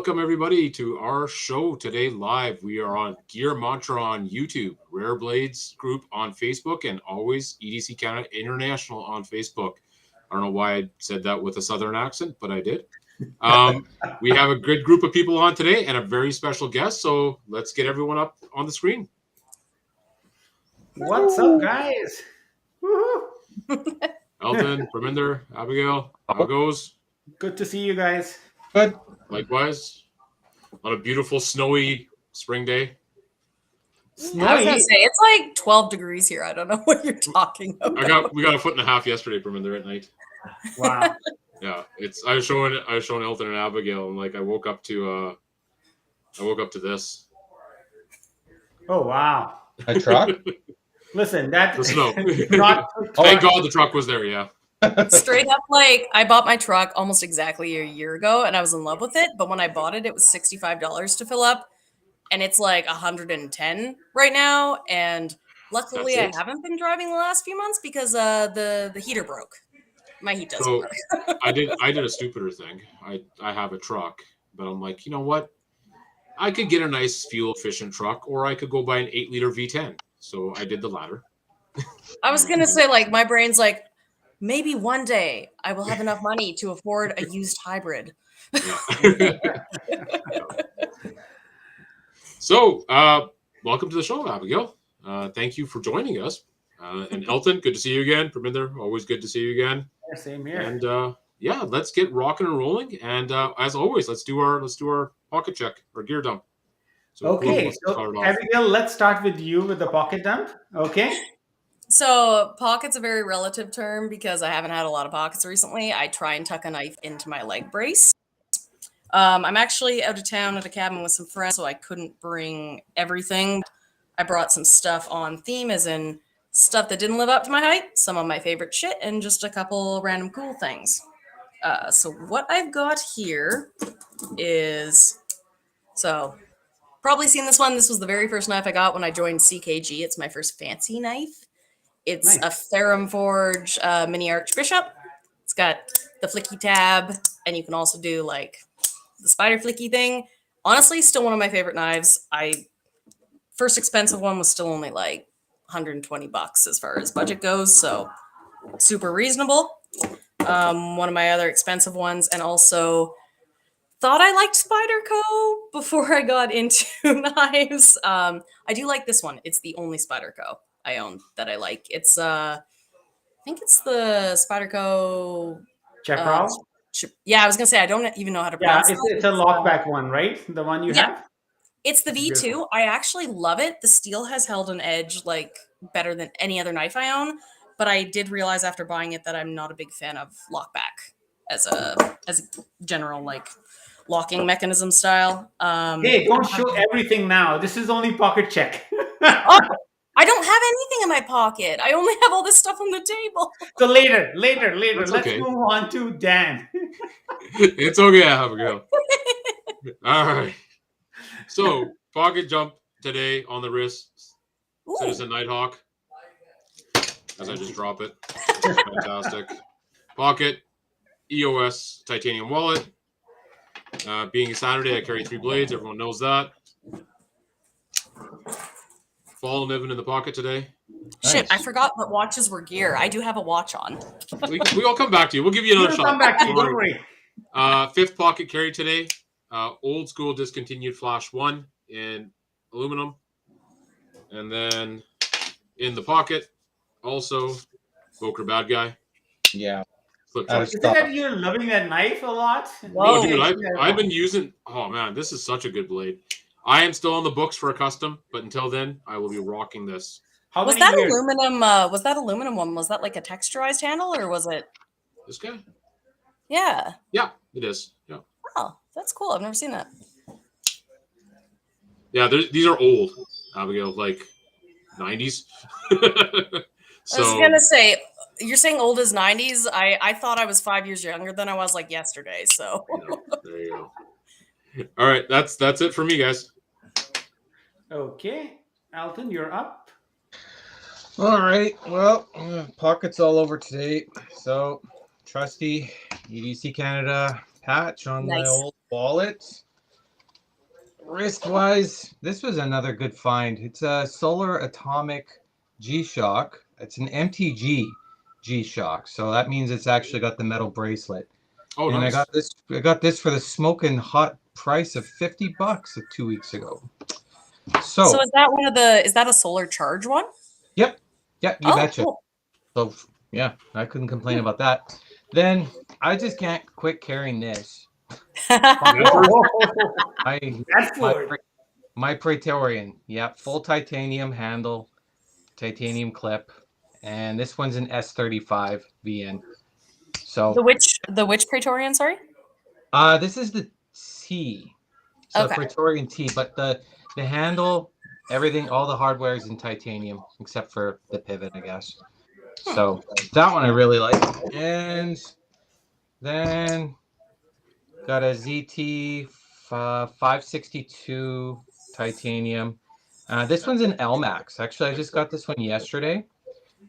welcome everybody to our show today live. We are on Gear Mantra on YouTube, Rare Blades Group on Facebook, and always EDC Canada International on Facebook. I don't know why I said that with a southern accent, but I did. We have a good group of people on today and a very special guest, so let's get everyone up on the screen. What's up, guys? Elton, Parminder, Abigail, how it goes? Good to see you guys. Good. Likewise. On a beautiful snowy spring day. Snowy? I was gonna say it's like 12 degrees here. I don't know what you're talking about. We got a foot and a half yesterday from in there at night. Wow. Yeah, I was showing Elton and Abigail, and like I woke up to this. Oh wow. A truck? Listen, that The snow. not Thank God the truck was there. Yeah. Straight up, like I bought my truck almost exactly a year ago, and I was in love with it. But when I bought it, it was $65 to fill up, and it's like $110 right now. And luckily, I haven't been driving the last few months because the heater broke. My heat doesn't work. I did a stupider thing. I have a truck, but I'm like, you know what? I could get a nice fuel efficient truck, or I could go buy an 8-liter V10. So I did the latter. I was gonna say, like, my brain's like, maybe one day I will have enough money to afford a used hybrid. Yeah. So, welcome to the show, Abigail. Thank you for joining us. And Elton, good to see you again. Parminder, always good to see you again. Yeah, same here. And yeah, let's get rocking and rolling. And as always, let's do our pocket check or gear dump. So Okay, so Abigail, let's start with you with the pocket dump. Okay. So pocket's a very relative term because I haven't had a lot of pockets recently. I try and tuck a knife into my leg brace. I'm actually out of town at a cabin with some friends, so I couldn't bring everything. I brought some stuff on theme, as in stuff that didn't live up to my height, some of my favorite shit, and just a couple random cool things. So what I've got here is, so probably seen this one. This was the very first knife I got when I joined CKG. It's my first fancy knife. It's a Pharamforge mini Archbishop. It's got the flicky tab, and you can also do like the spider flicky thing. Honestly, still one of my favorite knives. First expensive one was still only like $120 as far as budget goes, so super reasonable. One of my other expensive ones, and also thought I liked Spyderco before I got into knives. I do like this one. It's the only Spyderco I own that I like. It's I think it's the Spyderco Jet Pro? Yeah, I was gonna say I don't even know how to pronounce it. It's a lockback one, right? The one you have? It's the V2. Beautiful. I actually love it. The steel has held an edge like better than any other knife I own, but I did realize after buying it that I'm not a big fan of lockback as a general like locking mechanism style. Hey, don't show everything now. This is only pocket check. Oh, I don't have anything in my pocket. I only have all this stuff on the table. So later. That's Let's okay. move on to Dan. It's okay, Abigail. All right. So, pocket jump today on the wrist. Citizen Nighthawk. As I just drop it. It's fantastic. Pocket EOS titanium wallet. Being a Saturday, I carry 3 blades. Everyone knows that. Fall Niven in the pocket today. Shit, I forgot that watches were gear. I do have a watch on. We all come back to you. We'll give you another shot. Come back to you, don't worry. 5th pocket carry today. Old school discontinued flash 1 in aluminum. And then in the pocket, also Voker bad guy. Yeah. Is that you're loving that knife a lot? Oh, dude, I've been using. Oh man, this is such a good blade. I am still on the books for a custom, but until then, I will be rocking this. Was that aluminum? Was that aluminum one? Was that like a texturized handle, or was it this guy? Yeah. Yeah, it is. Yeah. Oh, that's cool. I've never seen that. Yeah, these are old, Abigail, like 90s. So, I was gonna say, you're saying old as 90s. I thought I was 5 years younger than I was like yesterday. So there you go. All right, that's it for me, guys. Okay, Alton, you're up. All right. Well, pockets all over today. So trusty EDC Canada patch on my old wallet. wrist-wise, this was another good find. It's a Solar Atomic G-Shock. It's an MTG G-Shock, so that means it's actually got the metal bracelet. Oh, And nice. I got this for the smoking hot price of $50 2 weeks ago. So is that is that a solar charge one? Yep. Yeah, you betcha. Cool. So yeah, I couldn't complain about that. Then I just can't quit carrying this. My Praetorian. Yeah, full titanium handle, titanium clip, and this one's an S35 VN. So the which Praetorian, sorry? This is the T. So Okay. Praetorian T, but the handle, everything, all the hardware is in titanium except for the pivot, I guess. So that one I really like. And then got a ZT 562 titanium. This one's an LMAX. Actually, I just got this one yesterday,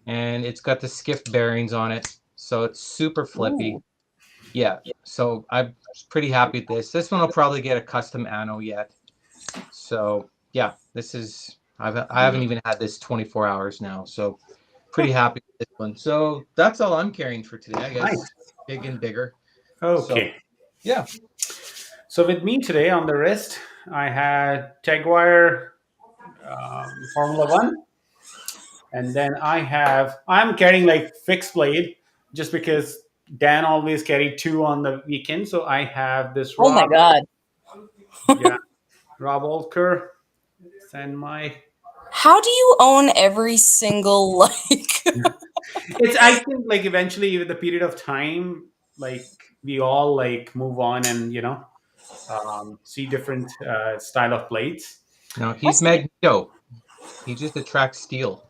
and it's got the skiff bearings on it, so it's super flippy. Ooh. Yeah, so I'm pretty happy with this. This one will probably get a custom anno yet. So yeah, this is I haven't even had this 24 hours now, so pretty happy with this one. So that's all I'm carrying for today, I guess. Nice. Big and bigger. Okay. So, yeah. So with me today on the wrist, I had Tegwire Formula One, and then I'm carrying like fixed blade just because Dan always carried 2 on the weekend. So I have this. Oh my God. Yeah, Rob Volker. And how do you own every single It's I think like eventually with the period of time, like we all like move on and see different style of blades. No, he's Magneto. He just attracts steel.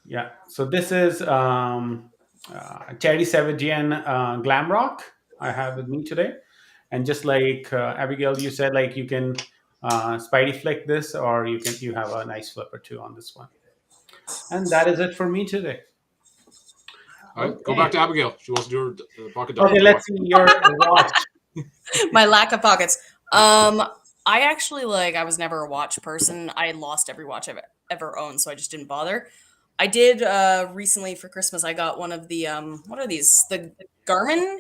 Yeah. So this is Terry Savadian Glamrock I have with me today, and just like Abigail, you said, like you can Spidey flick this, or you have a nice flip or two on this one, and that is it for me today. All right, go back to Abigail. She wants to do her pocket dial. Okay, let's see your watch. My lack of pockets. I actually I was never a watch person. I lost every watch I've ever owned, so I just didn't bother. I did recently for Christmas. I got one of the what are these? The Garmin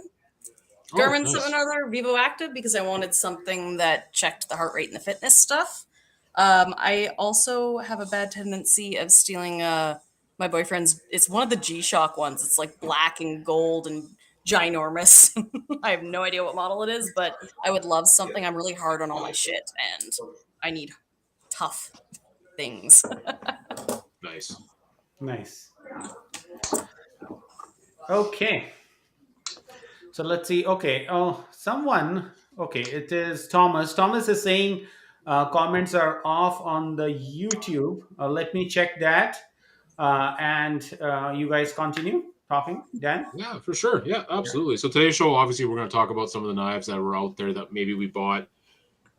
Nice. something or other, Vivo Active, because I wanted something that checked the heart rate and the fitness stuff. I also have a bad tendency of stealing my boyfriend's. It's one of the G-Shock ones. It's like black and gold and ginormous. I have no idea what model it is, but I would love something. I'm really hard on all my shit, and I need tough things. Nice. Okay. So let's see. Okay. Oh, someone. Okay, it is Thomas. Thomas is saying comments are off on the YouTube. Let me check that. And you guys continue talking, Dan? Yeah, for sure. Yeah, absolutely. So today's show, obviously, we're going to talk about some of the knives that were out there that maybe we bought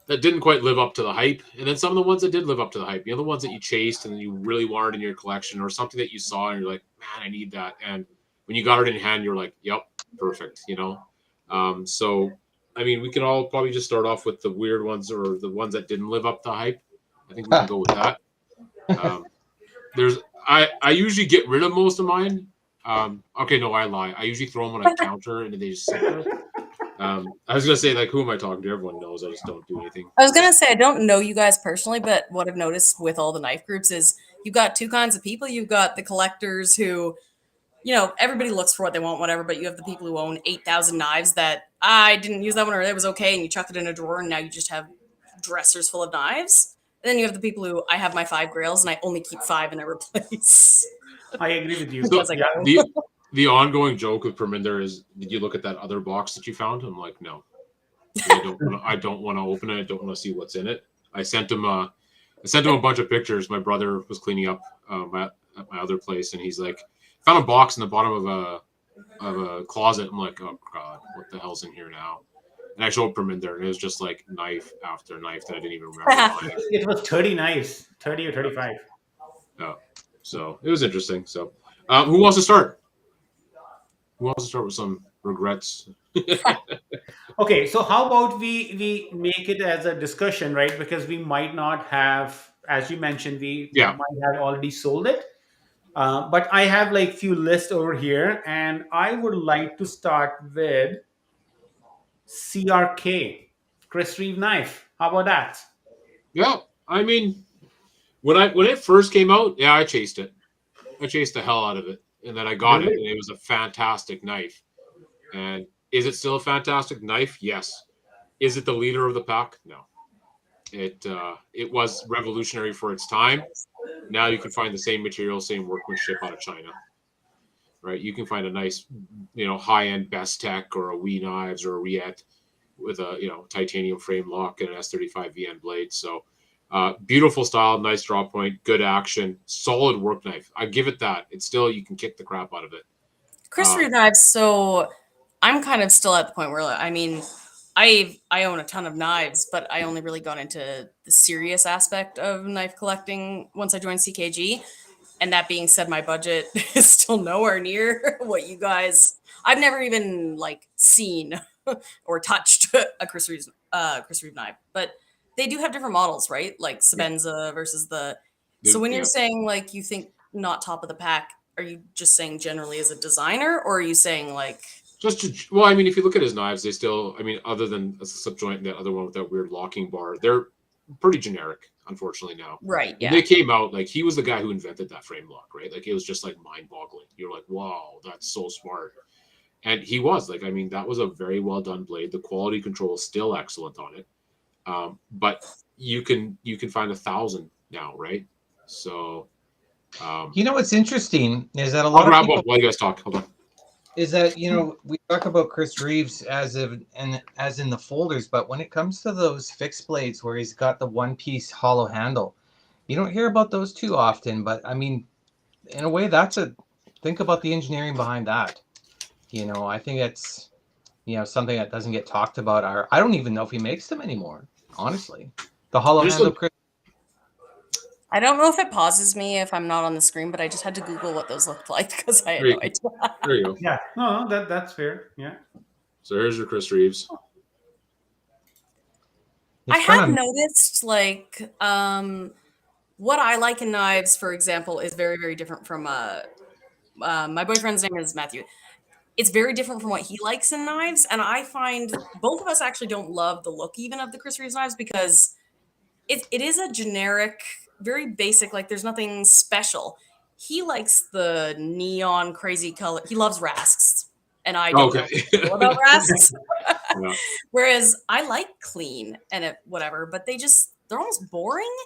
that didn't quite live up to the hype, and then some of the ones that did live up to the hype. You know, the ones that you chased and you really wanted in your collection, or something that you saw and you're like, man, I need that. And when you got it in hand, you're like, yep, perfect. So I mean, we can all probably just start off with the weird ones or the ones that didn't live up to hype. I think we can go with that. I usually get rid of most of mine. Okay, no, I lie. I usually throw them on a counter and they just sit there. I was gonna say, like, who am I talking to? Everyone knows I just don't do anything. I was gonna say I don't know you guys personally, but what I've noticed with all the knife groups is you've got 2 kinds of people. You've got the collectors who, everybody looks for what they want, whatever, but you have the people who own 8,000 knives that I didn't use that one or it was okay, and you chuck it in a drawer and now you just have dressers full of knives. And then you have the people who I have my 5 grails and I only keep 5 and I replace. I agree with you. So, the ongoing joke with Perminder is, did you look at that other box that you found? I'm like, no. I don't want to open it. I don't want to see what's in it. I sent him a bunch of pictures. My brother was cleaning up at my other place, and he's like, found a box in the bottom of a closet. I'm like, oh God, what the hell's in here now? And I showed Perminder, and it was just like knife after knife that I didn't even remember. It was 30 knives, 30 or 35. Yeah. So it was interesting. So who wants to start? Who wants to start with some regrets. Okay, so how about we make it as a discussion, right? Because we might not have, as you mentioned, we Yeah. might have already sold it. But I have like few lists over here, and I would like to start with CRK, Chris Reeve knife. How about that? Yeah. I mean, when it first came out, yeah, I chased it. I chased the hell out of it, and then I got it, and Really? it was a fantastic knife. And is it still a fantastic knife? Yes. Is it the leader of the pack? No. It was revolutionary for its time. Now you can find the same material, same workmanship out of China, right? You can find a nice, high end Best Tech or a Wee Knives or a Riet with a titanium frame lock and an S35 VN blade. So beautiful style, nice draw point, good action, solid work knife. I give it that. It's still, you can kick the crap out of it. Chris Reeve knives. So I'm kind of still at the point where, I mean, I own a ton of knives, but I only really got into the serious aspect of knife collecting once I joined CKG. And that being said, my budget is still nowhere near what you guys. I've never even like seen or touched a Chris Reeve knife, but they do have different models, right? Like Sabenza versus the. So when you're saying like you think not top of the pack, are you just saying generally as a designer, or are you saying like? Well, I mean, if you look at his knives, they still, I mean, other than a slip joint, that other one with that weird locking bar, they're pretty generic, unfortunately, now. Right. When Yeah. they came out, like, he was the guy who invented that frame lock, right? Like, it was just like mind boggling. You're like, wow, that's so smart. And he was like, I mean, that was a very well done blade. The quality control is still excellent on it. But you can find 1,000 now, right? So, What's interesting is that a I'll lot of grab people one while you guys talk. Hold on. is that we talk about Chris Reeves as in the folders, but when it comes to those fixed blades where he's got the one piece hollow handle, you don't hear about those too often. But I mean, in a way, think about the engineering behind that. I think that's something that doesn't get talked about. I don't even know if he makes them anymore, honestly. The hollow handle Chris. I don't know if it pauses me if I'm not on the screen, but I just had to Google what those looked like because I had no idea. There you go. Yeah, no, that's fair. Yeah. So here's your Chris Reeves. I have noticed like what I like in knives, for example, is very, very different from my boyfriend's name is Matthew. It's very different from what he likes in knives, and I find both of us actually don't love the look even of the Chris Reeves knives because it is a generic, very basic, like there's nothing special. He likes the neon crazy color. He loves rasks, and I don't know about rasks. Yeah. Whereas I like clean and whatever, but they're almost boring,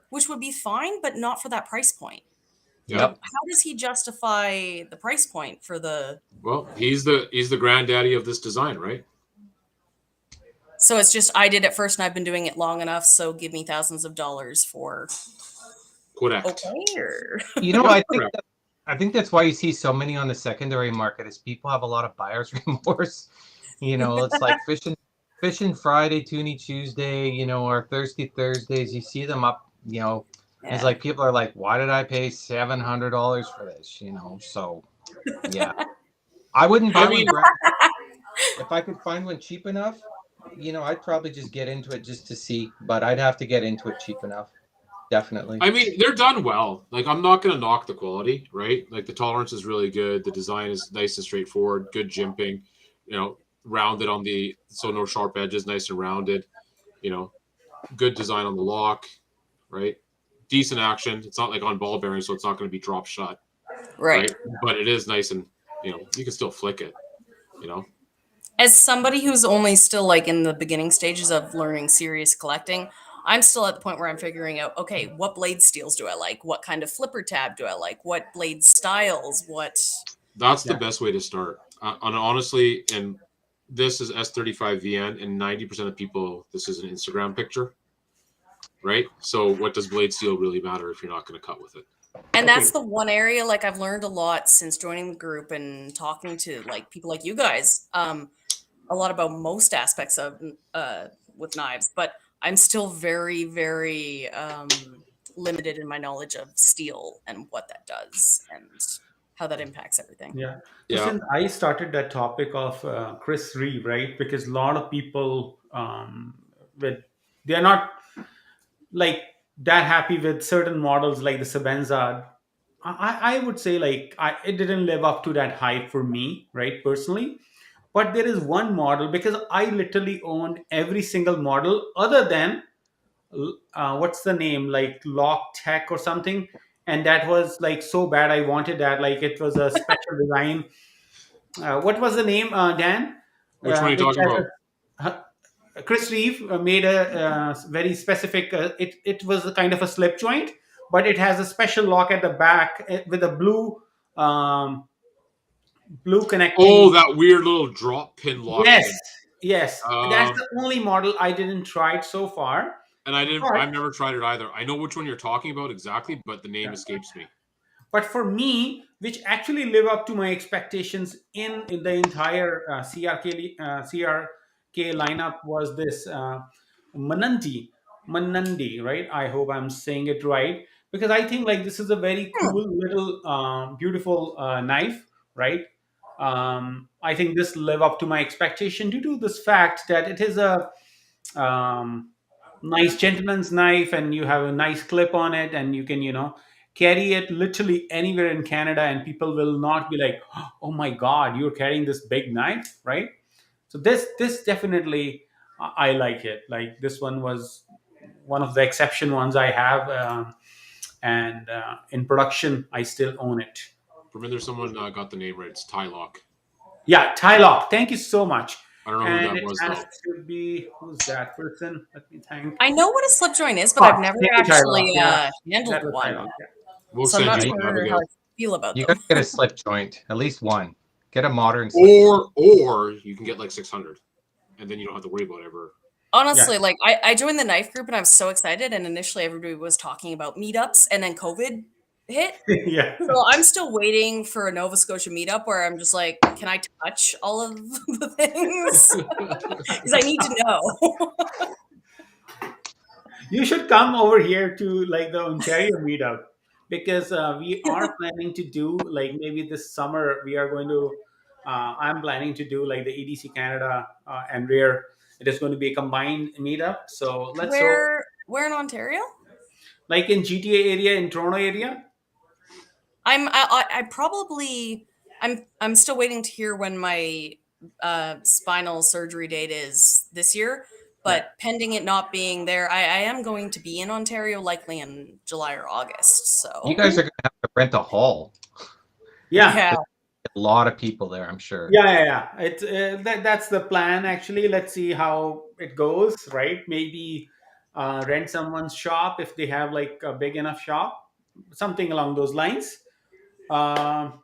which would be fine, but not for that price point. Yep. How does he justify the price point for the? Well, he's the granddaddy of this design, right? So it's just I did it first, and I've been doing it long enough. So give me thousands of dollars for. Correct. Okay. Or... I think that's why you see so many on the secondary market is people have a lot of buyer's remorse. It's like fishing Friday, Toonie Tuesday, or Thirsty Thursdays. You see them up, It's like people are like, why did I pay $700 for this? So yeah. I wouldn't buy one if I could find one cheap enough, I'd probably just get into it just to see, but I'd have to get into it cheap enough. Definitely. I mean, they're done well. Like, I'm not going to knock the quality, right? Like, the tolerance is really good. The design is nice and straightforward. Good jimping, rounded on so no sharp edges, nice and rounded. Good design on the lock, right? Decent action. It's not like on ball bearing, so it's not going to be drop shut, right? But it is nice and you can still flick it. As somebody who's only still like in the beginning stages of learning serious collecting, I'm still at the point where I'm figuring out, okay, what blade steels do I like? What kind of flipper tab do I like? What blade styles? That's the best way to start. And honestly, and this is S35 VN, and 90% of people, this is an Instagram picture, right? So what does blade steel really matter if you're not going to cut with it? And that's the one area, like I've learned a lot since joining the group and talking to like people like you guys, a lot about most aspects of with knives, but I'm still very, very limited in my knowledge of steel and what that does. And how that impacts everything. Yeah. So Yeah. since I started that topic of Chris Reeve, right? Because a lot of people they're not like that happy with certain models like the Sabenza. I would say like it didn't live up to that hype for me, right? Personally. But there is one model because I literally owned every single model other than what's the name, like Lock Tech or something, and that was like so bad. I wanted that, like it was a special design. What was the name, Dan? Which one are you Which talking about? has Chris Reeve made a very specific. It was a kind of a slip joint, but it has a special lock at the back with a um, blue connecting. Oh, that weird little drop pin lock Yes, thing. yes, that's Uh, the only model I didn't try it so far. and I didn't. But I've never tried it either. I know which one you're talking about exactly, but the name yeah. escapes me. But for me, which actually live up to my expectations in the entire CRK lineup, was this Manandi, right? I hope I'm saying it right, because I think like this is a very Hmm. cool little beautiful knife, right? I think this live up to my expectation due to this fact that it is a um, nice gentleman's knife, and you have a nice clip on it, and you can carry it literally anywhere in Canada, and people will not be like, oh my god, you're carrying this big knife, right? So this definitely, I like it. Like this one was one of the exception ones I have, and in production I still own it. Remember, someone got the name right. It's Tylock. Yeah, Tylock, thank you so much. I don't know who And that it was has though. to be, who's that person? Let me think. I know what a slip joint is, but Oh, I've never thank you, actually Tylock. Yeah, that handled was one. Tylock. Yeah. We'll So I'm send not you one, sure how I Abigail. feel about You them. gotta get a slip joint, at least one. Get a modern slip joint. Or you can get like 600, and then you don't have to worry about ever. Honestly, like I joined the knife group and I was so excited. And initially everybody was talking about meetups, and then COVID hit. Yeah. So I'm still waiting for a Nova Scotia meetup where I'm just like, can I touch all of the things? Because I need to know. You should come over here to like the Ontario meetup, because we are planning to do like maybe this summer we are going to. I'm planning to do like the EDC Canada and Rare. It is going to be a combined meetup. So let's hope, Where in Ontario? like in GTA area, in Toronto area. I probably I'm still waiting to hear when my spinal surgery date is this year. Yeah. But pending it not being there, I am going to be in Ontario likely in July or August. You So guys are gonna have to rent a hall. Yeah. yeah. A lot of people there, I'm sure. Yeah. It's that's the plan actually. Let's see how it goes. Right? Maybe rent someone's shop if they have like a big enough shop, something along those lines. Um,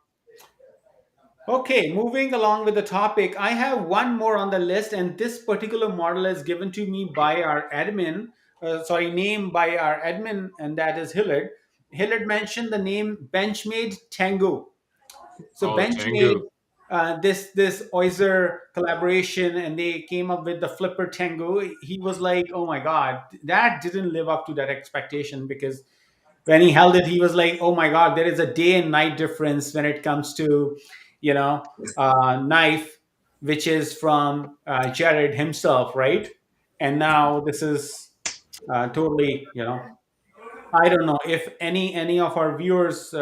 okay, moving along with the topic, I have one more on the list, and this particular model is given to me by our admin. Name by our admin, and that is Hillard. Hillard mentioned the name Benchmade Tango. So Oh, the Benchmade, Tengu. this Oyster collaboration, and they came up with the Flipper Tango. He was like, "Oh my god, that didn't live up to that expectation," because when he held it, he was like, "Oh my god, there is a day and night difference when it comes to, knife, which is from Jared himself, right?" And now this is totally, I don't know if any of our viewers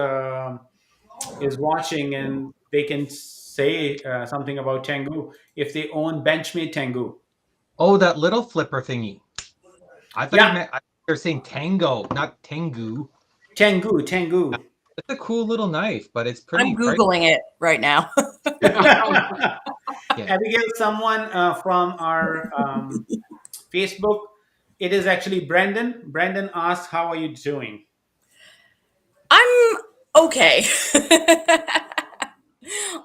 is watching and they can say something about Tengu if they own Benchmade Tengu. Oh, that little flipper thingy. I thought Yeah, they were saying tango, not tengu. Tengu. It's a cool little knife, but it's I'm pretty pricey. Googling it right now. Yeah. Abigail, someone from our Facebook, it is actually Brendan. Brendan asked, "How are you doing?" I'm okay.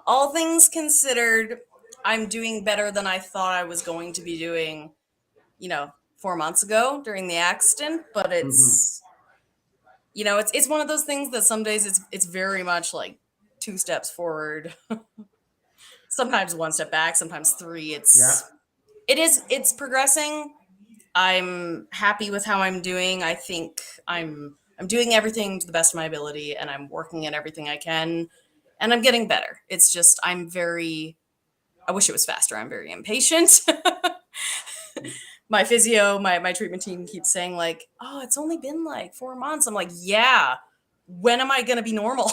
All things considered, I'm doing better than I thought I was going to be doing, 4 months ago during the accident. But Mhm. it's one of those things that some days it's very much like 2 steps forward, sometimes 1 step back, sometimes three. Yeah. It's progressing. I'm happy with how I'm doing. I think I'm doing everything to the best of my ability, and I'm working at everything I can. and I'm getting better. It's just I wish it was faster. I'm very impatient. My physio, my treatment team keeps saying like, oh, it's only been like 4 months. I'm like, yeah, when am I going to be normal?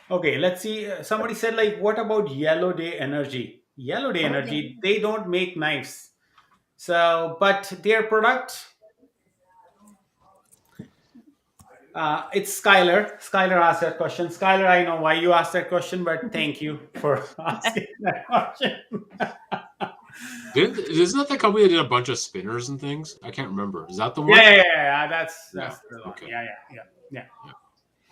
Okay, let's see. Somebody said, like, what about Yellow Day Energy? Yellow Day Energy, they don't make knives. So, but their product, it's Skylar. Skylar asked that question. Skylar, I know why you asked that question, but thank you for asking that question. Isn't that the company that did a bunch of spinners and things? I can't remember. Is that the one? Yeah. That's the one. Okay. Yeah.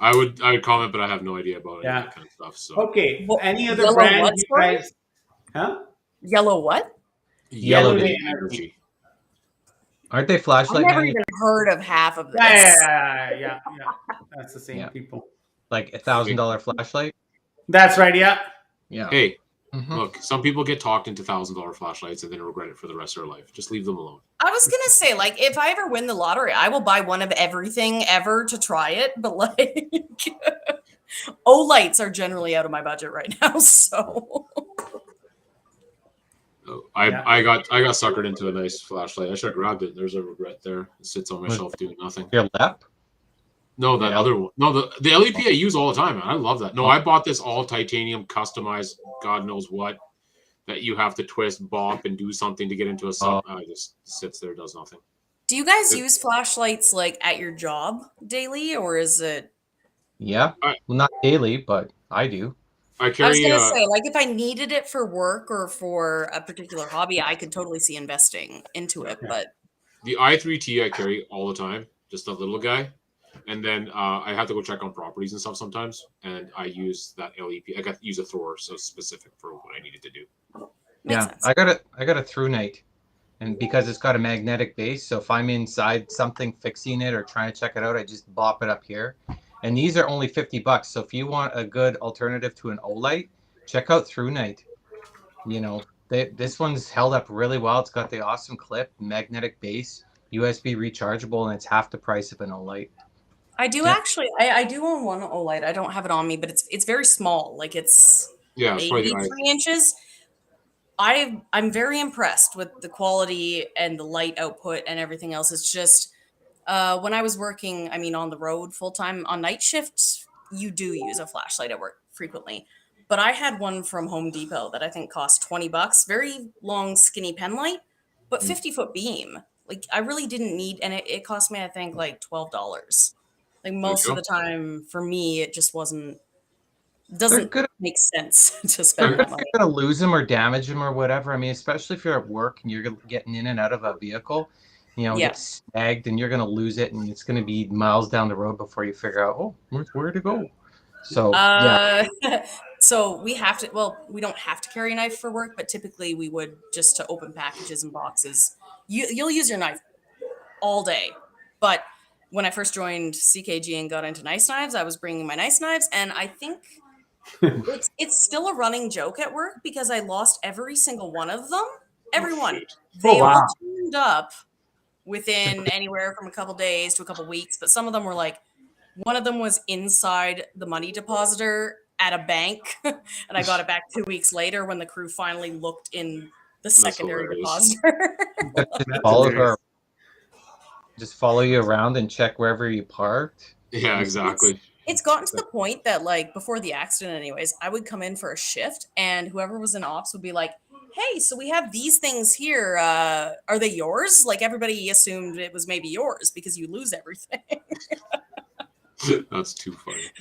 I would comment, but I have no idea about any of that kind of stuff. So Okay. Well, Any other Yellow brand what, you sorry? guys? Huh? Yellow what? Yellow Day Day Energy. Aren't they I've flashlight never manufacturers? even heard of half of this. Yeah. That's the same Yeah. people. Like $1,000 flashlight? That's right. Yeah. Yeah. Hey, Mhm. look, some people get talked into $1,000 flashlights and then regret it for the rest of their life. Just leave them alone. I was gonna say, like, if I ever win the lottery, I will buy one of everything ever to try it. But like, Olights are generally out of my budget right now. So I got suckered into a nice flashlight. I should have grabbed it. There's a regret there. It sits on my shelf doing nothing. Your lap? No, that Yeah. other one. No, the LEP I use all the time, man. I love that. No, I bought this all titanium, customized, God knows what, that you have to twist, bop, and do something to get into a sub. It just sits there, does nothing. do you guys use flashlights like at your job daily, or is it? Yeah. Well, not daily, but I do. I I was carry. gonna say, like, if I needed it for work or for a particular hobby, I could totally see investing into it. But The i3T I carry all the time, just a little guy. And then I have to go check on properties and stuff sometimes, and I use that LEP. I got to use a thrower, so specific for what I needed to do. makes Yeah, sense. I got a through night, and because it's got a magnetic base, so if I'm inside something fixing it or trying to check it out, I just bop it up here. And these are only $50. So if you want a good alternative to an Olight, check out Through Night. You know, this one's held up really well. It's got the awesome clip, magnetic base, USB rechargeable, and it's half the price of an Olight. I do actually. I do own one Olight. I don't have it on me, but it's very small. Like it's Yeah, it's probably maybe the 3 inches. I'm very impressed with the quality and the light output and everything else. It's just when I was working, I mean, on the road full time on night shifts, you do use a flashlight at work frequently. But I had one from Home Depot that I think cost $20. Very long, skinny pen light, but 50-foot beam. Like I really didn't need, and it cost me I think like $12. Like most of the time for me, it just doesn't make sense to spend that money. You're going to lose them or damage them or whatever. I mean, especially if you're at work and you're getting in and out of a vehicle, you know, get snagged and you're going to lose it, and it's going to be miles down the road before you figure out, oh, where to go. So, So we have to, well, we don't have to carry a knife for work, but typically we would just to open packages and boxes. You'll use your knife all day. But when I first joined CKG and got into nice knives, I was bringing my nice knives, and I think it's still a running joke at work because I lost every single one of them. Everyone. They all turned up within anywhere from a couple days to a couple weeks, but some of them were like, one of them was inside the money depositor at a bank, and I got it back 2 weeks later when the crew finally looked in the secondary depositor. Just follow you around and check wherever you parked. Yeah, exactly. It's gotten to the point that, like, before the accident anyways, I would come in for a shift and whoever was in ops would be like, hey, so we have these things here. Are they yours? Like, everybody assumed it was maybe yours because you lose everything. That's too funny.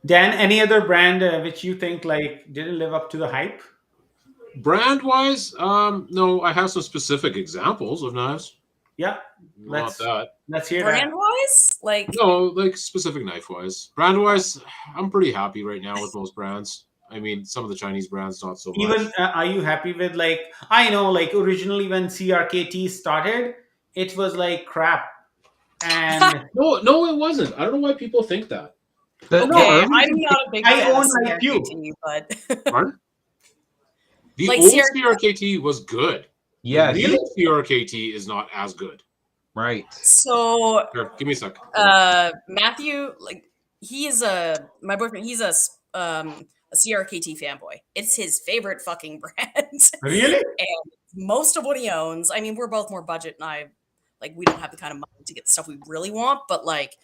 Dan, any other brand which you think like didn't live up to the hype? Brand wise, no, I have some specific examples of knives. Yeah, let's hear brand wise, like specific knife wise. Brand wise, I'm pretty happy right now with most brands. I mean, some of the Chinese brands not so much. Even are you happy with, like, I know, like, originally when CRKT started, it was like crap. And no, it wasn't. I don't know why people think that. I'm not a big fan of CRKT, but the like old CRKT was good. Yeah, the new CRKT is not as good. Right. So Here, give me a sec. Matthew, like my boyfriend. He's a CRKT fanboy. It's his favorite fucking brand. Really? And most of what he owns, I mean, we're both more budget, and we don't have the kind of money to get the stuff we really want, but like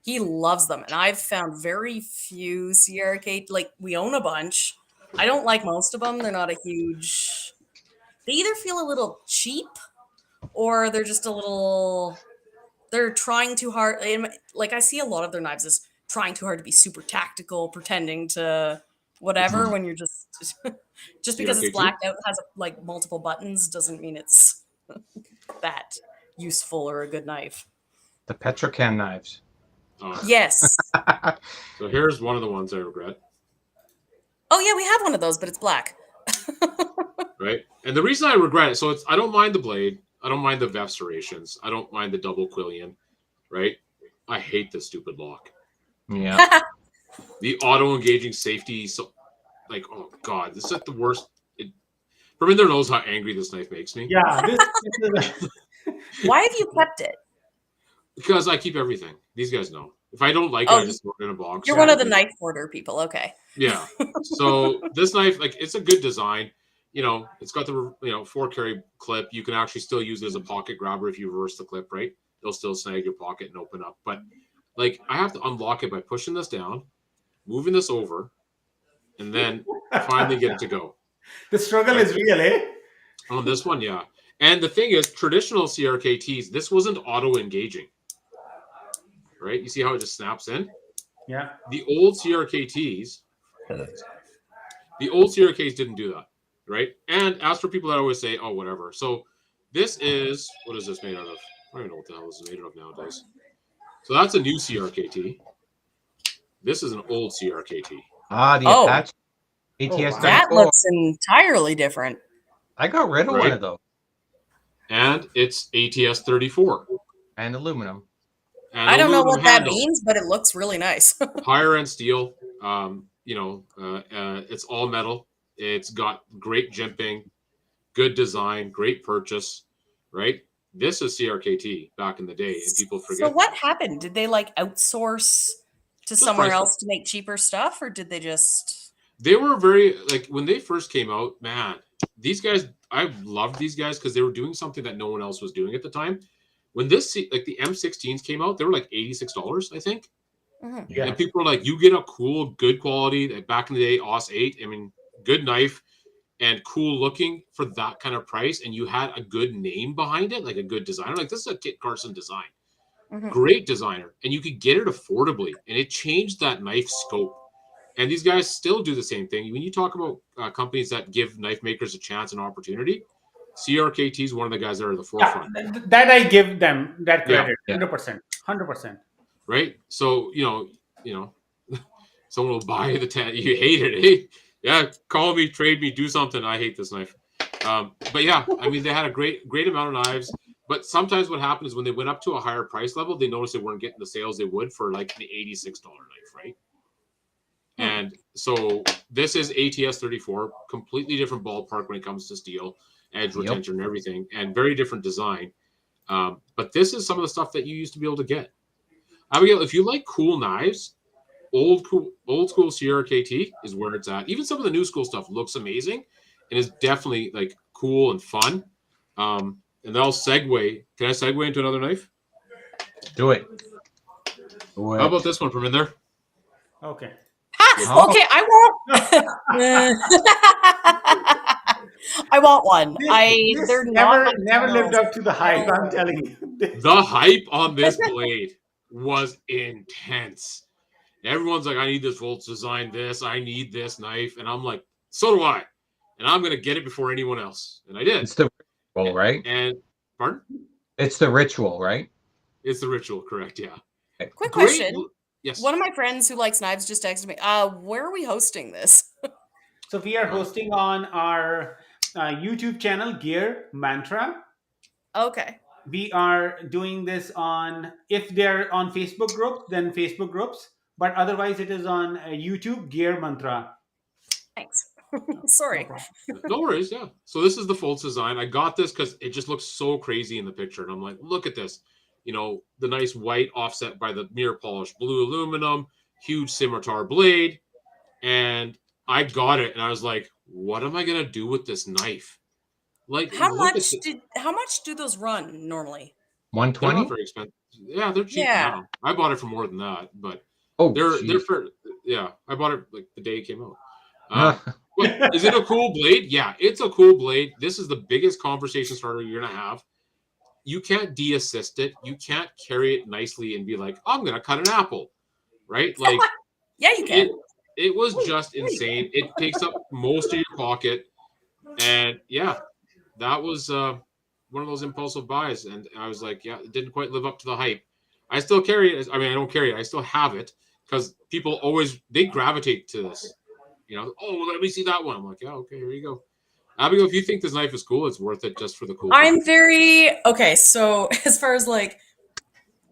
he loves them. And I've found very few CRK. Like we own a bunch. I don't like most of them. They're not a huge. They either feel a little cheap, or they're just a little. They're trying too hard. Like I see a lot of their knives as trying too hard to be super tactical, pretending to whatever. When you're just because it's CRK2? blacked out and has like multiple buttons doesn't mean it's that useful or a good knife. The Petrocan knives. Yes. So here's one of the ones I regret. Oh yeah, we have one of those, but it's black. Right, and the reason I regret it, so I don't mind the blade, I don't mind the VEF serrations, I don't mind the double quillion, right? I hate the stupid lock. Yeah. The auto engaging safety, so like, oh god, this is like the worst. Perminder knows how angry this knife makes me. Yeah. This is Why have you kept it? Because I keep everything. These guys know. If I don't like it, I just throw it in a box. You're one of the knife hoarder people. Okay. Yeah. So this knife, like, it's a good design. You know, it's got the 4-carry clip. You can actually still use it as a pocket grabber if you reverse the clip, right? It'll still snag your pocket and open up. But like, I have to unlock it by pushing this down, moving this over, and then finally get it to go. the struggle is real, eh? On this one, yeah. And the thing is, traditional CRKTs, this wasn't auto engaging. Right? You see how it just snaps in? Yeah. The old CRKTs didn't do that, right? And as for people that always say, oh, whatever. So this is, what is this made out of? I don't even know what the hell this is made out of nowadays. So that's a new CRKT. This is an old CRKT. Ah, the Oh. attached ATS. wow. That 34. looks entirely different. I got rid of one Right. of those. And it's ATS 34. And aluminum. And I don't know aluminum what that handle. means, but it looks really nice. Higher end steel. It's all metal. It's got great jimping, good design, great purchase, right? This is CRKT back in the day, and people forget. So what happened? Did they like outsource to Just somewhere price else to make cheaper stuff, or did they just? They were very, like, when they first came out, man, these guys, I loved these guys because they were doing something that no one else was doing at the time. When the M16s came out, they were like $86, I think. Mhm. Yeah. And people were like, you get a cool, good quality, like back in the day, OS 8, I mean, good knife and cool looking for that kind of price. And you had a good name behind it, like a good designer. Like, this is a Kit Carson design. Mhm. Great designer. And you could get it affordably. And it changed that knife scope. And these guys still do the same thing. When you talk about companies that give knife makers a chance and opportunity, CRKT is one of the guys that are at the Yeah, forefront. that I give them that Yeah. credit. Yeah. 100%. Right? So, someone will buy the 10. You hate it, eh? Yeah, call me, trade me, do something. I hate this knife. But yeah, I mean, they had a great amount of knives. But sometimes what happened is when they went up to a higher price level, they noticed they weren't getting the sales they would for like the $86 knife, right? And so this is ATS 34, completely different ballpark when it comes to steel, edge retention, and everything, and very different design. But this is some of the stuff that you used to be able to get. Abigail, if you like cool knives, old school CRKT is where it's at. Even some of the new school stuff looks amazing and is definitely like cool and fun. And that'll segue. Can I segue into another knife? Do it. How about this one from in there? Okay. Oh. Okay, I want. I want one. This They're never not lived up to the hype. I'm telling you. The hype on this blade was intense. Everyone's like, I need this Volts design, this, I need this knife. And I'm like, so do I. And I'm going to get it before anyone else. And I did. It's the ritual, right? And, pardon? It's the ritual, right? It's the ritual, correct, yeah. Quick Great- question. Yes. One of my friends who likes knives just texted me. Where are we hosting this? So we are hosting on our YouTube channel, Gear Mantra. Okay. We are doing this on, if they're on Facebook groups, then Facebook groups. But otherwise, it is on YouTube, Gear Mantra. Thanks. Sorry. No worries, yeah. So this is the Volts design. I got this because it just looks so crazy in the picture. And I'm like, look at this. The nice white offset by the mirror polished blue aluminum, huge scimitar blade, and I got it, and I was like, "What am I gonna do with this knife?" Like, How look at how much do those run normally? One they're not twenty. very expensive. Yeah, they're cheap Yeah. now. I bought it for more than that, but Oh, they're geez. for I bought it like the day it came out. But is it a cool blade? Yeah, it's a cool blade. This is the biggest conversation starter you're gonna have. You can't de-assist it. You can't carry it nicely and be like, I'm gonna cut an apple, right? Like Yeah, you can. it was just Yeah, you insane. It takes up most of your pocket, and yeah, that was one of those impulsive buys. And I was like, yeah, it didn't quite live up to the hype. I still carry it. I mean, I don't carry it. I still have it because people always they gravitate to this. Oh, let me see that one. I'm like, yeah, okay, here you go. Abigail, if you think this knife is cool, it's worth it just for the cool. I'm very okay. So as far as like,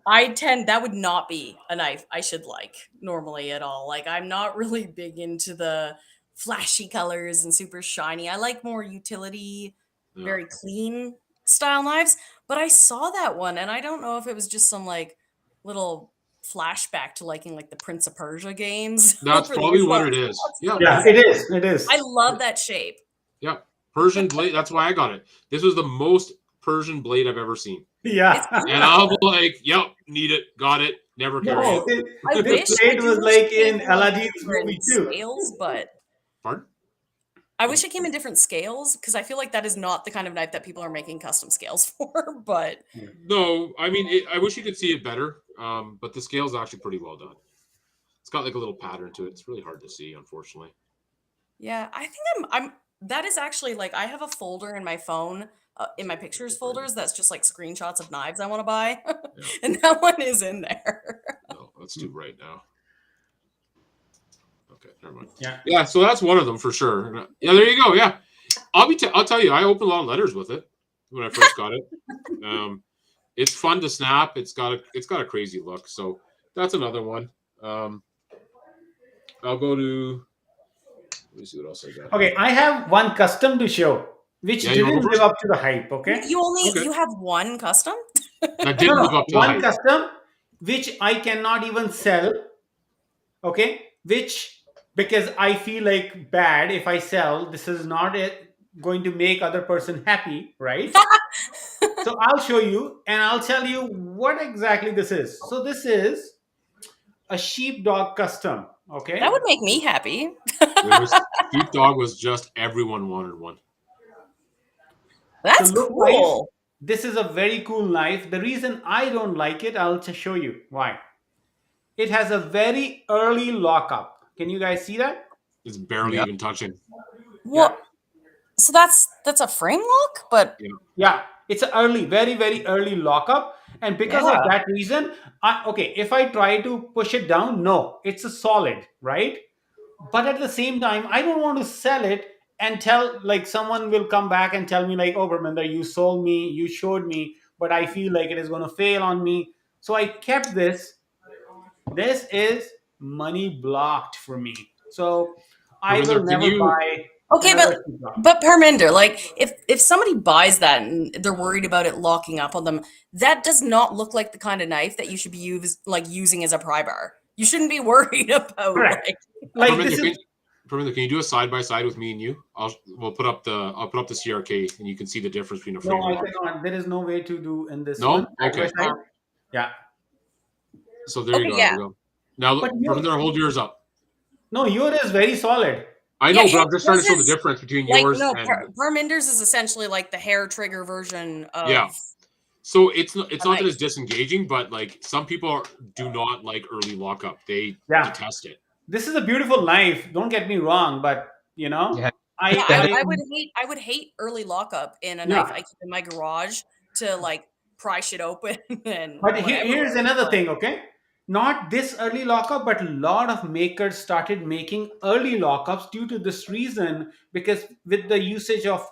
that would not be a knife I should like normally at all. Like, I'm not really big into the flashy colors and super shiny. I like more utility, Yeah. very clean style knives. But I saw that one, and I don't know if it was just some like little flashback to liking like the Prince of Persia games. That's for the probably what Xbox. it is. Yeah. Yeah, it is. It is. I love that shape. Yeah. Persian blade. That's why I got it. This was the most Persian blade I've ever seen. Yeah. And I'm like, yep, need it, got it, never carry No, it. I the wish blade was like in came Aladdin's different movie too. scales, but Pardon? I wish it came in different scales because I feel like that is not the kind of knife that people are making custom scales for. But No, I mean, I wish you could see it better, but the scale's actually pretty well done. It's got like a little pattern to it. It's really hard to see, unfortunately. yeah, I think I'm. That is actually like I have a folder in my phone, in my pictures folders that's just like screenshots of knives I want to buy, and that one is in there. No, let's do right now. Okay, never mind. Yeah. Yeah, so that's one of them for sure. Yeah, there you go. Yeah, I'll tell you, I opened a lot of letters with it when I first got it. It's fun to snap. It's got a crazy look. So that's another one. I'll go to. Let me see what else I got. Okay, I have one custom to show, which Yeah, you wanna didn't go live first? up to the hype. Okay. Okay. You have one custom? That didn't live up to the One hype. custom, which I cannot even sell. Okay, which because I feel like bad if I sell. This is not it going to make other person happy, right? So I'll show you and I'll tell you what exactly this is. So this is a sheepdog custom. Okay. That would make me happy. Sheepdog was just everyone wanted one. That's So look, cool. This is a very cool knife. The reason I don't like it, I'll just show you why. It has a very early lockup. Can you guys see that? It's barely Yeah. even touching. Well, so that's a frame lock, but Yeah, it's an early, very, very early lockup. And because of that reason, if I try to push it down, no, it's a solid, right? But at the same time, I don't want to sell it and tell like someone will come back and tell me like, oh, Brahminder, you sold me, you showed me, but I feel like it is going to fail on me. So I kept this. This is money blocked for me. So I will never buy. okay, but Parminder, like if somebody buys that and they're worried about it locking up on them, that does not look like the kind of knife that you should be using as a pry bar. You shouldn't be worried about like Parminder, can you do a side by side with me and you? I'll put up the CRK and you can see the difference between a frame. No, I cannot. There is no way to do in this. No, one. okay. Yeah. So there you go. Yeah. Now, Parminder, hold yours up. No, yours is very solid. I know, but I'm just trying to show the difference between yours and Parminder's is essentially like the hair trigger version of. Yeah. So it's not that it's disengaging, but like some people do not like early lockup. They detest it. This is a beautiful knife. Don't get me wrong, but I would hate early lockup in a knife I keep in my garage to like pry shit open. But here's another thing, okay? Not this early lockup, but a lot of makers started making early lockups due to this reason, because with the usage of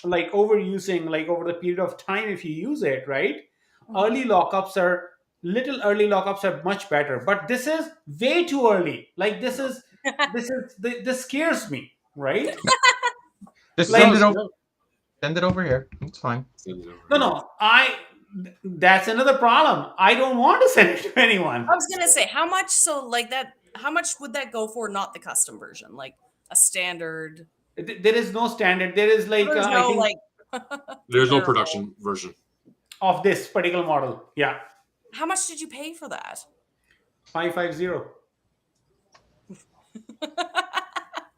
like overusing, like over the period of time, if you use it, right? Early lockups are much better, but this is way too early. Like this scares me, right? Just send it over here. It's fine. No, that's another problem. I don't want to send it to anyone. I was gonna say how much. So like that how much would that go for? Not the custom version, like a standard. There is no standard. There is like There's I no think like. There's no comparable. production version. of this particular model. Yeah, How much did you pay for that? 550.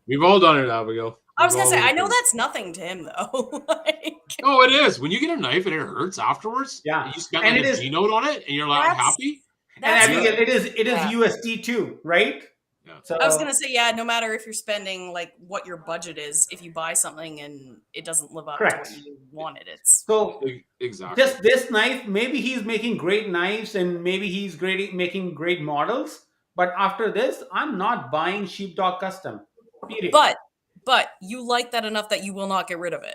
We've all done it, Abigail. I was We've gonna say, all I know done it. that's nothing to him though. Like, Oh, it is. When you get a knife and it hurts afterwards, Yeah. and you spent And like it a is- G note on it, and you're like That's- happy. And that's Abigail, good. it is Yeah. USD too, right? Yeah. So I was gonna say, yeah, no matter if you're spending like what your budget is, if you buy something and it doesn't live up Correct. to what you wanted, it's so Exactly. just this knife, maybe he's making great knives and maybe he's making great models. But after this, I'm not buying Sheepdog Custom. Period. but you like that enough that you will not get rid of it.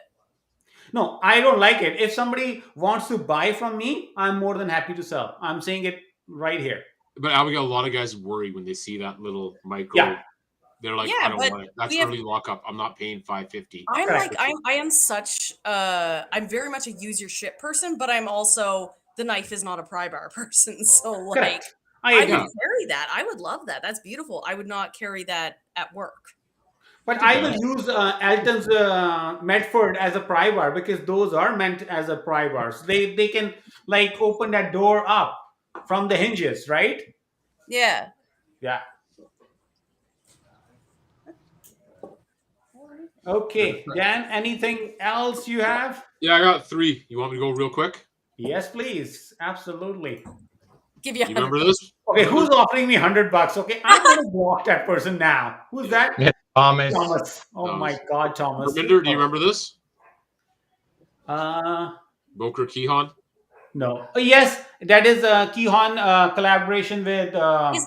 No, I don't like it. If somebody wants to buy from me, I'm more than happy to sell. I'm saying it right here. But Abigail, a lot of guys worry when they see that little micro. Yeah. They're like, Yeah, I don't but want it. That's we have- early lockup. I'm not paying $550. I'm Correct. like I am such I'm very much a use your shit person, but I'm also the knife is not a pry bar person. So like Correct. I I would agree. carry that. I would love that. That's beautiful. I would not carry that at work. But I will use Alton's Medford as a pry bar because those are meant as a pry bars. They can like open that door up from the hinges, right? Yeah. Yeah. Okay, Dan, anything else you have? Yeah, I got 3. You want me to go real quick? Yes, please. Absolutely. Give you You remember this? Okay, who's offering me $100? Okay, I'm gonna block that person now. Who's that? Yeah, Thomas. Thomas. Oh my Thomas. God, Thomas. Ravinder, do you remember this? Voker Keyhon? No. Oh, yes, that is a Keyhon collaboration with. Is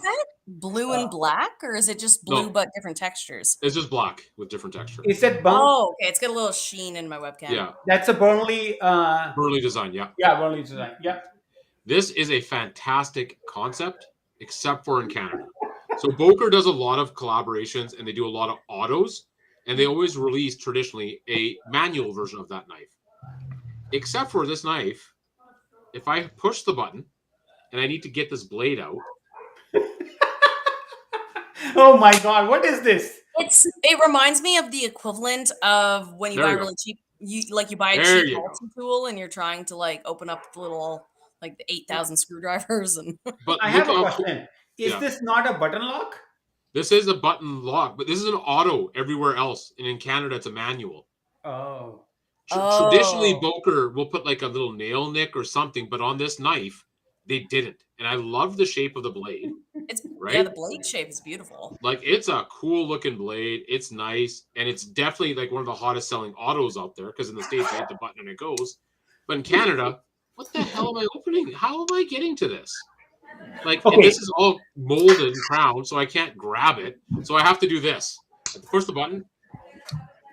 that blue and black, or is it just blue No. but different textures? It's just black with different texture. Is that Burnley? Oh, okay. It's got a little sheen in my webcam. Yeah, That's a Burnley. Burley design. Yeah. Yeah, Burnley design. Yeah. This is a fantastic concept, except for in Canada. So Voker does a lot of collaborations and they do a lot of autos, and they always release traditionally a manual version of that knife. Except for this knife, if I push the button and I need to get this blade out, Oh my God, what is this? It reminds me of the equivalent of when you There buy you a go. really cheap you buy a There cheap you go. multi-tool and you're trying to like open up the little like the 8,000 screwdrivers and but I look have a how question. Is Yeah. this not a button lock? this is a button lock, but this is an auto everywhere else, and in Canada it's a manual. Oh. Traditionally, Oh. Voker will put like a little nail nick or something, but on this knife, they didn't. And I love the shape of the blade. it's yeah, Right? the blade shape is beautiful. Like, it's a cool looking blade. It's nice, and it's definitely like one of the hottest selling autos out there, because in the States you hit the button and it goes. But in Canada, what the hell am I opening? How am I getting to this? Like, and Okay. this is all molded and crowned, so I can't grab it. So I have to do this. Push the button.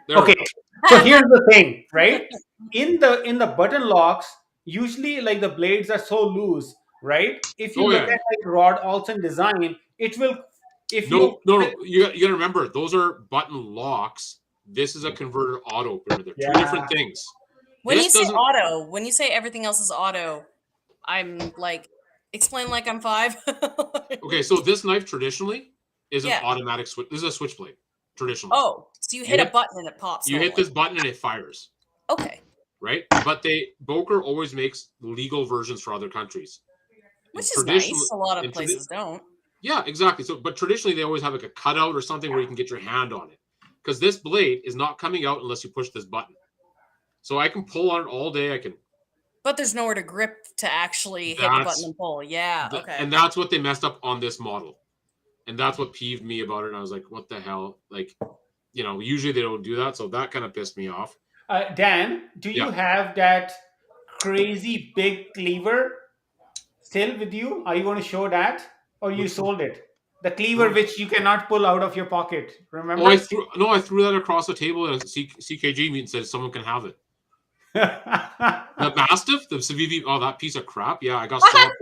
There we Okay. go. So here's the thing, right? In the button locks, usually like the blades are so loose, right? If you Oh, look yeah. at like Rod Olson design, it will if No. you You got to remember, those are button locks. This is a converter auto. They're two Yeah. different things. When This you say doesn't- auto, when you say everything else is auto, I'm like explain like I'm 5. Okay, so this knife traditionally is Yeah. an automatic switch. This is a switchblade, traditionally. Oh, so you hit a hit- button and it pops. You hit normally. this button and it fires, Okay. right? But Voker always makes legal versions for other countries. Which And is traditionally- nice. A lot of and tradi- places don't. Yeah, exactly. So, but traditionally they always have like a cutout or something where you can get your hand on it, because this blade is not coming out unless you push this button. So I can pull on it all day. I can, But there's nowhere to grip to actually hit the That's- button and pull. Yeah. th- Okay. and that's what they messed up on this model, and that's what peeved me about it. And I was like, what the hell? Like, usually they don't do that, so that kind of pissed me off. Dan, do you Yeah. have that crazy big cleaver still with you? Are you going to show that, or you Which sold it? The cleaver No. which you cannot pull out of your pocket. Remember? Oh, I threw that across the table at a CKG meeting and said someone can have it. The Mastiff, the Seville, oh, that piece of crap. Yeah, I got stopped.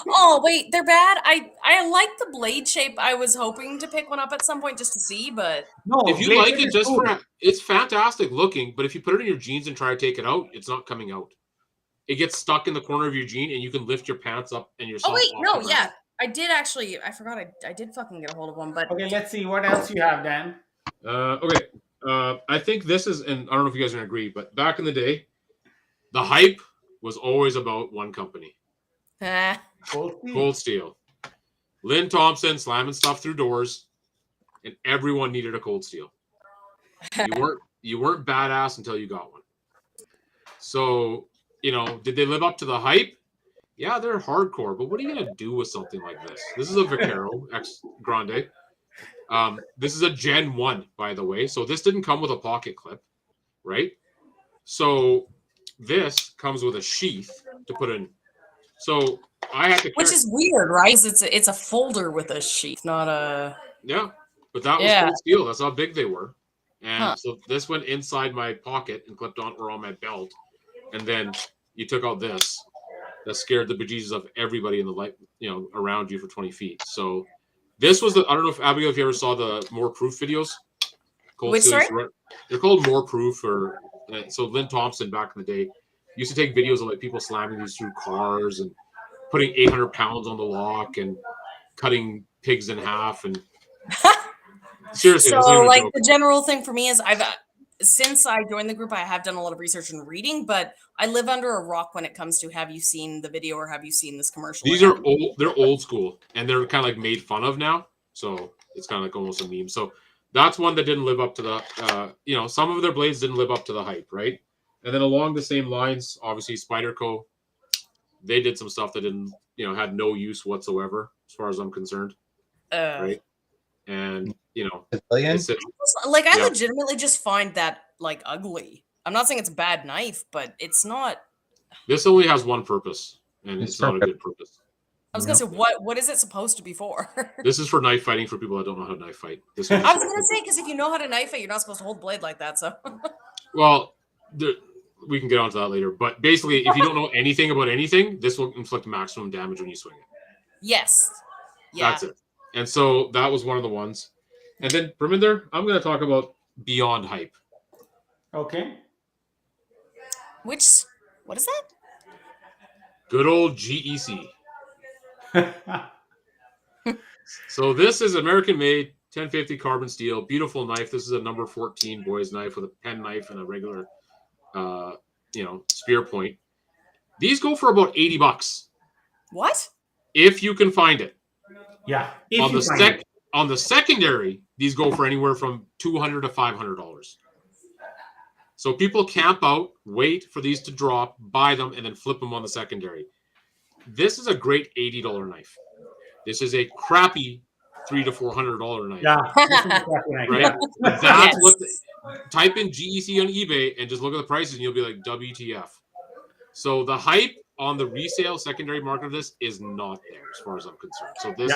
Oh wait, they're bad. I like the blade shape. I was hoping to pick one up at some point just to see, but No, If you blade like shape it is just cool. it's fantastic looking, but if you put it in your jeans and try to take it out, it's not coming out. It gets stuck in the corner of your jean, and you can lift your pants up and yourself. oh wait, off no, the yeah, ground. I did actually. I forgot. I did fucking get a hold of one, but Okay, let's see what else you have, Dan. Okay. I think this is, and I don't know if you guys are gonna agree, but back in the day, the hype was always about one company, Cold Steel. Lynn Thompson slamming stuff through doors, and everyone needed a Cold Steel. You weren't badass until you got one. So, did they live up to the hype? Yeah, they're hardcore, but what are you gonna do with something like this? This is a Vaquero X Grande. This is a Gen 1, by the way. So this didn't come with a pocket clip, right? So this comes with a sheath to put in. So I had to which is weird, right? 'Cause it's a folder with a sheath, not a. Yeah, but that was Cold Steel. That's how big they were. And so this went inside my pocket and clipped on or on my belt. And then you took out this. That scared the bejesus of everybody in the light, around you for 20 feet. So this was I don't know if Abigail, if you ever saw the More Proof videos. Which, sorry? They're called More Proof, or so Lynn Thompson back in the day used to take videos of like people slamming these through cars and putting 800 pounds on the lock and cutting pigs in half. And seriously, so like the general thing for me is since I joined the group, I have done a lot of research and reading, but I live under a rock when it comes to have you seen the video or have you seen this commercial? These are old. They're old school, and they're kind of like made fun of now. So it's kind of like almost a meme. So that's one that didn't live up to the, some of their blades didn't live up to the hype, right? And then along the same lines, obviously Spyderco, they did some stuff that didn't, had no use whatsoever, as far as I'm concerned, right? And I legitimately just find that like ugly. I'm not saying it's a bad knife, but it's not. This only has one purpose, and it's not a good purpose. I was gonna say, what is it supposed to be for? This is for knife fighting for people that don't know how to knife fight. I was gonna say, because if you know how to knife fight, you're not supposed to hold blade like that. So, well, we can get onto that later. But basically, if you don't know anything about anything, this will inflict maximum damage when you swing it. Yes. Yeah. That's it. And so that was one of the ones. And then Parminder, I'm going to talk about Beyond Hype. Okay. What is that? Good old GEC. So this is American-made 1050 carbon steel, beautiful knife. This is a number 14 boy's knife with a pen knife and a regular, spear point. These go for about $80. What? If you can find it. Yeah. On the secondary, these go for anywhere from $200 to $500. So people camp out, wait for these to drop, buy them, and then flip them on the secondary. This is a great $80 knife. This is a crappy $300 to $400 knife. Yeah. Right? That's what. Type in GEC on eBay and just look at the prices, and you'll be like, WTF. So the hype on the resale secondary market of this is not there, as far as I'm concerned. So this,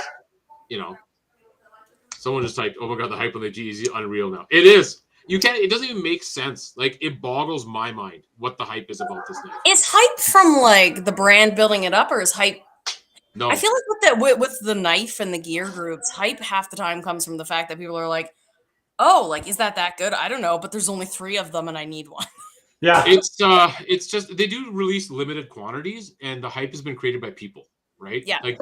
someone just typed, "Oh my god, the hype on the GEC is unreal now." It is. It doesn't even make sense. Like, it boggles my mind what the hype is about this knife. Is hype from like the brand building it up, or is hype? No. I feel like with the knife and the gear groups, hype half the time comes from the fact that people are like, "Oh, like, is that good? I don't know, but there's only 3 of them and I need one." Yeah. It's just they do release limited quantities, and the hype has been created by people, right? Yeah. Like,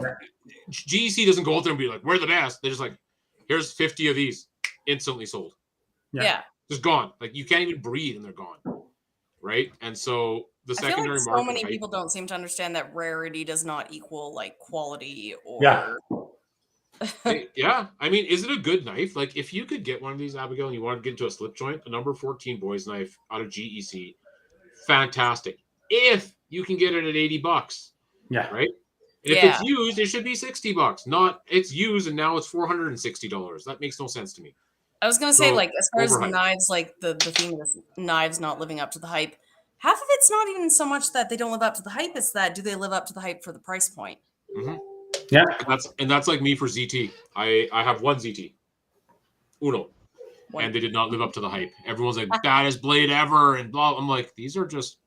GEC doesn't go out there and be like, "We're the best." They're just like, "Here's 50 of these, instantly sold." Yeah. Just gone. Like, you can't even breathe and they're gone, right? And so the secondary market. So many people don't seem to understand that rarity does not equal like quality or. Yeah. Yeah, I mean, is it a good knife? Like, if you could get one of these, Abigail, and you want to get into a slip joint, a number 14 boys knife out of GEC, fantastic. If you can get it at $80, yeah, right? And if it's used, it should be $60. Not it's used and now it's $460. That makes no sense to me. I was gonna say, like, as far as the knives, like the theme of this knives not living up to the hype, half of it's not even so much that they don't live up to the hype; it's that do they live up to the hype for the price point? Mm-hmm. Yeah, and that's like me for ZT. I have one ZT, Uno, and they did not live up to the hype. Everyone's like, baddest blade ever, and blah. I'm like, these are just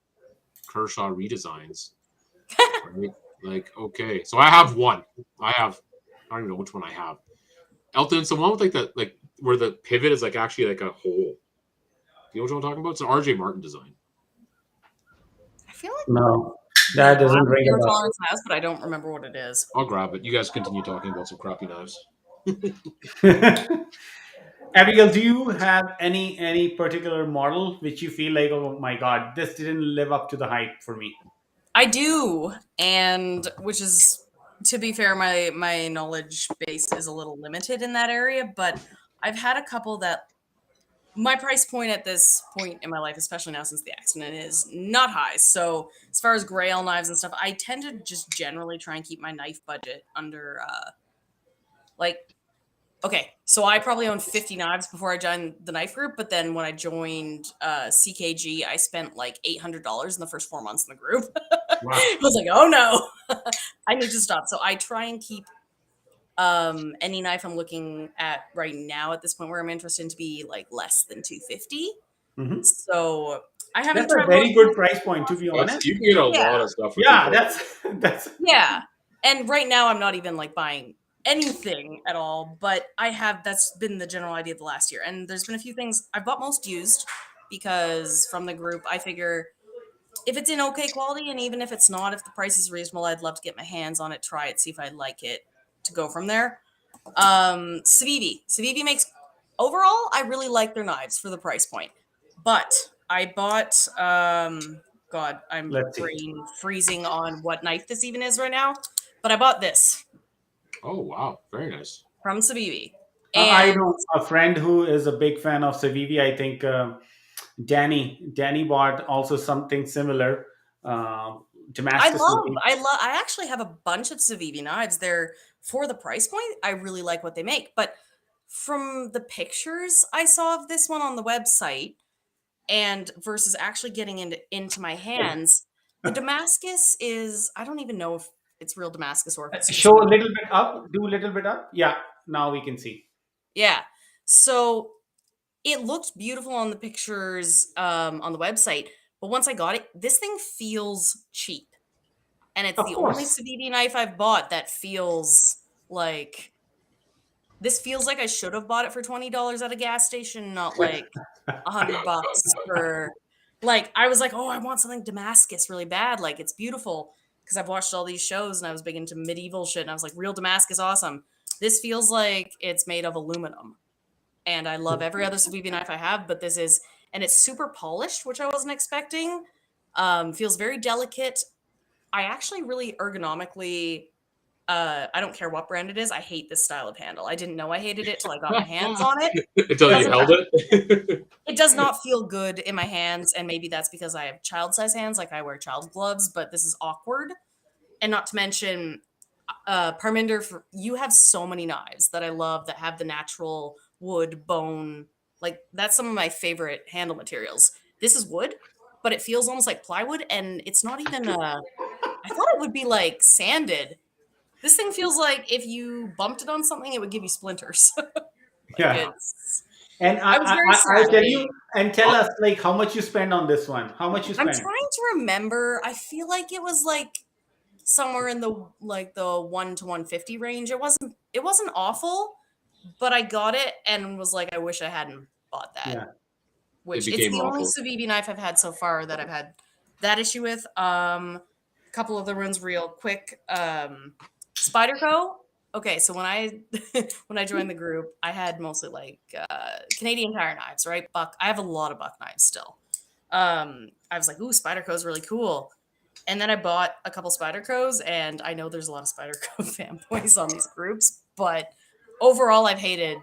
Kershaw redesigns. Right? Like, okay, so I have one. I don't even know which one I have. Elton, it's the one with like where the pivot is like actually like a hole. You know what I'm talking about? It's an RJ Martin design. I feel like no. That I doesn't have a ring zero a tolerance in the house, but I don't remember what it is. I'll grab it. You guys continue talking about some crappy knives. bell. Abigail, do you have any particular model which you feel like, oh my god, this didn't live up to the hype for me? I do, and which is, to be fair, my knowledge base is a little limited in that area, but I've had a couple that my price point at this point in my life, especially now since the accident, is not high. So as far as grail knives and stuff, I tend to just generally try and keep my knife budget under like okay, so I probably owned 50 knives before I joined the knife group, but then when I joined CKG, I spent like $800 in the first 4 months in the group. Wow. I was like, oh no, I need to stop. So I try and keep any knife I'm looking at right now at this point where I'm interested in to be like less than 250. Mhm. So I haven't That's a traveled. very good price point, to be That's, honest. you can get a Yeah. lot of stuff for Yeah, people. that's Yeah. And right now I'm not even like buying anything at all, but that's been the general idea of the last year. And there's been a few things I've bought most used because from the group, I figure if it's in okay quality and even if it's not, if the price is reasonable, I'd love to get my hands on it, try it, see if I like it to go from there. Seville makes overall, I really like their knives for the price point. But I bought God, I'm Let's see. brain freezing on what knife this even is right now. But I bought this Oh, wow. Very nice. from Seville. I And know a friend who is a big fan of Seville. I think Danny bought also something similar. Damascus. I actually have a bunch of Seville knives. They're for the price point. I really like what they make. But from the pictures I saw of this one on the website and versus actually getting into my hands, the Damascus is, I don't even know if it's real Damascus or if it's just Show a little bit up. Do a little bit up. Yeah. Now we can see. yeah. So it looked beautiful on the pictures on the website, but once I got it, this thing feels cheap. And it's Of the only course. Seville knife I've bought that feels like this feels like I should have bought it for $20 at a gas station, not like $100 for like I was like, oh, I want something Damascus really bad. Like it's beautiful because I've watched all these shows and I was big into medieval shit and I was like, real Damascus, awesome. This feels like it's made of aluminum. And I love every other Seville knife I have, but this is, and it's super polished, which I wasn't expecting. Feels very delicate. I actually really ergonomically, I don't care what brand it is. I hate this style of handle. I didn't know I hated it till I got my hands on it. Until you held it. It does not feel good in my hands, and maybe that's because I have child size hands, like I wear child gloves, but this is awkward. And not to mention, Parminder, you have so many knives that I love that have the natural wood, bone. Like, that's some of my favorite handle materials. This is wood, but it feels almost like plywood, and it's not even, I thought it would be like sanded. This thing feels like if you bumped it on something, it would give you splinters. Yeah. It's, And I was very I'll sad. tell you and tell us like how much you spend on this one. How much you I'm spend? trying to remember. I feel like it was like somewhere in the like the 1 to 150 range. It wasn't awful, but I got it and was like, I wish I hadn't bought that. Yeah. Which It it's became the only awful. Seville knife I've had so far that I've had that issue with. A couple other ones real quick. Spyderco. Okay, so when I when I joined the group, I had mostly like Canadian Tire knives, right? Buck. I have a lot of buck knives still. I was like, ooh, Spyderco is really cool. And then I bought a couple Spydercos, and I know there's a lot of Spyderco fanboys on these groups, but overall, I've hated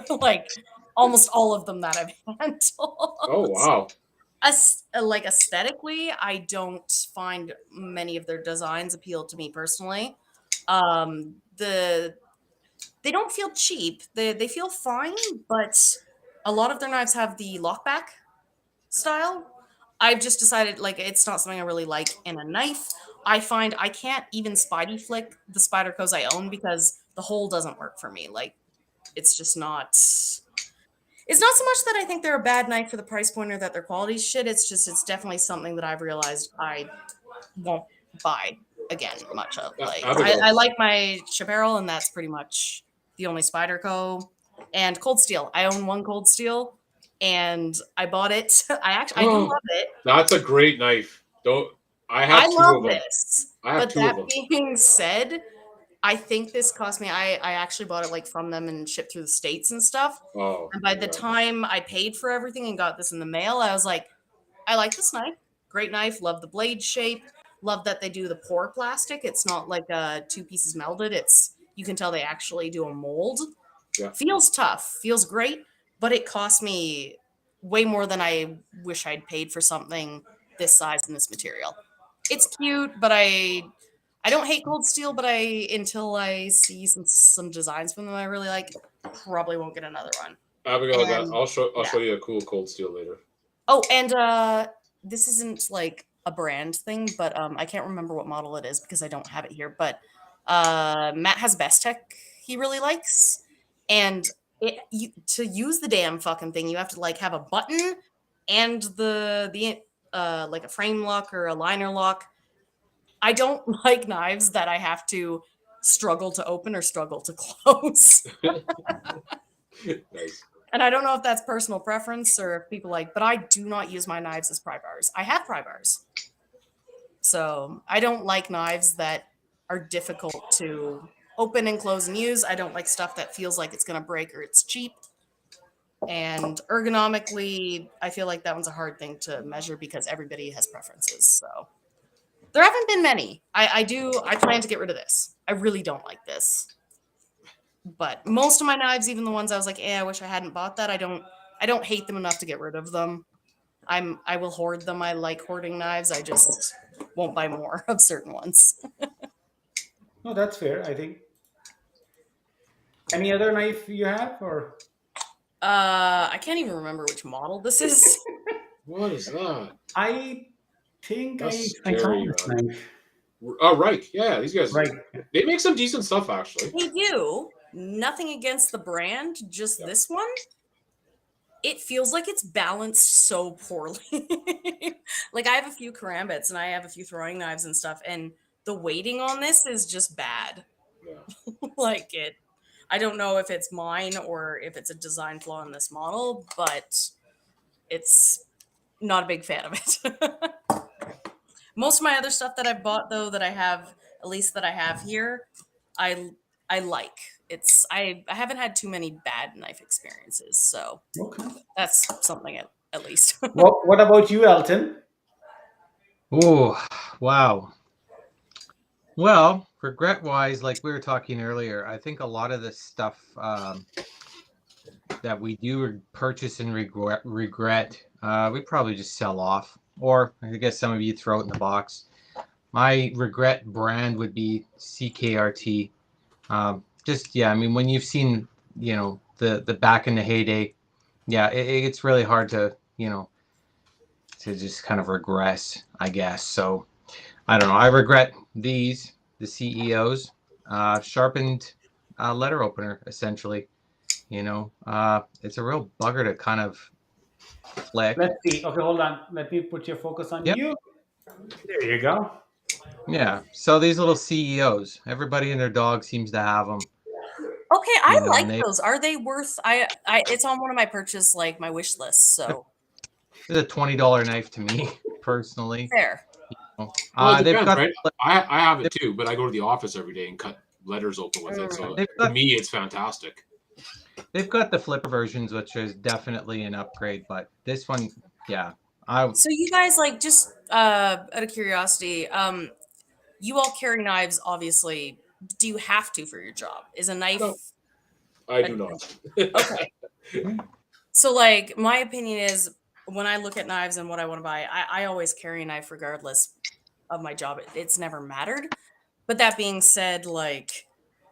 like almost all of them that I've handled. Oh, wow. Like aesthetically, I don't find many of their designs appeal to me personally. They don't feel cheap. They feel fine, but a lot of their knives have the lockback style. I've just decided like it's not something I really like in a knife. I find I can't even Spidey flick the Spydercos I own because the hole doesn't work for me. Like it's just not. It's not so much that I think they're a bad knife for the price point or that their quality shit. It's definitely something that I've realized I won't buy again much of. Like Abigail. I like my Chaparral, and that's pretty much the only Spyderco. And Cold Steel. I own one Cold Steel, and I bought it. I do love it. That's a great knife. I have I two love of them. this. I have But two of that them. being said, I think this cost me. I actually bought it like from them and shipped through the States and stuff. Oh, And by the yeah. time I paid for everything and got this in the mail, I was like, I like this knife. Great knife. Love the blade shape. Love that they do the pour plastic. It's not like two pieces melded. It's you can tell they actually do a mold. Yeah. Feels tough. Feels great, but it cost me way more than I wish I'd paid for something this size and this material. It's cute, but I don't hate cold steel, but until I see some designs from them I really like, probably won't get another one. Abigail, And I'll show yeah. you a cool cold steel later. Oh, and this isn't like a brand thing, but I can't remember what model it is because I don't have it here. But Matt has Best Tech he really likes, and to use the damn fucking thing, you have to like have a button and the like a frame lock or a liner lock. I don't like knives that I have to struggle to open or struggle to close. Nice. And I don't know if that's personal preference or if people like, but I do not use my knives as pry bars. I have pry bars. So I don't like knives that are difficult to open and close and use. I don't like stuff that feels like it's going to break or it's cheap. And ergonomically, I feel like that one's a hard thing to measure because everybody has preferences. So there haven't been many. I plan to get rid of this. I really don't like this. But most of my knives, even the ones I was like, I wish I hadn't bought that. I don't hate them enough to get rid of them. I will hoard them. I like hoarding knives. I just won't buy more of certain ones. No, that's fair. I think. Any other knife you have, or I can't even remember which model this is. What is that? I think That's I saw scary, this man. knife. Oh, right. Yeah, these guys. Right. They make some decent stuff, actually. They do. Nothing against the brand, just Yeah. this one. It feels like it's balanced so poorly. Like I have a few karambits and I have a few throwing knives and stuff, and the weighting on this is just bad. Yeah. Like it. I don't know if it's mine or if it's a design flaw in this model, but it's not a big fan of it. Most of my other stuff that I've bought though that I have at least that I have here, I like. I haven't had too many bad knife experiences, so Okay. that's something at least. What about you, Elton? Oh, wow. Well, regret-wise, like we were talking earlier, I think a lot of the stuff that we do purchase and regret, we probably just sell off. Or I guess some of you throw it in the box. My regret brand would be CKRT. I mean, when you've seen, the back in the heyday, it's really hard to, to just kind of regress, I guess. So I don't know. I regret the CEOs, sharpened letter opener, essentially. It's a real bugger to kind of flick. Let's see. Okay, hold on. Let me put your focus on Yep. you. There you go. Yeah. So these little CEOs, everybody and their dog seems to have them. Okay, I like and those. Are they worth? It's on one of my purchase, like my wish list. So It's a $20 knife to me, personally. fair. Well, it They've depends, got right? I have it too, but I go to the office every day and cut letters open with it. So to me, it's fantastic. They've got the flipper versions, which is definitely an upgrade. But this one, yeah, So you guys like just out of curiosity, you all carry knives, obviously. Do you have to for your job? Is a knife? No, I do not. Okay. So like my opinion is when I look at knives and what I want to buy, I always carry a knife regardless of my job. It's never mattered. But that being said, like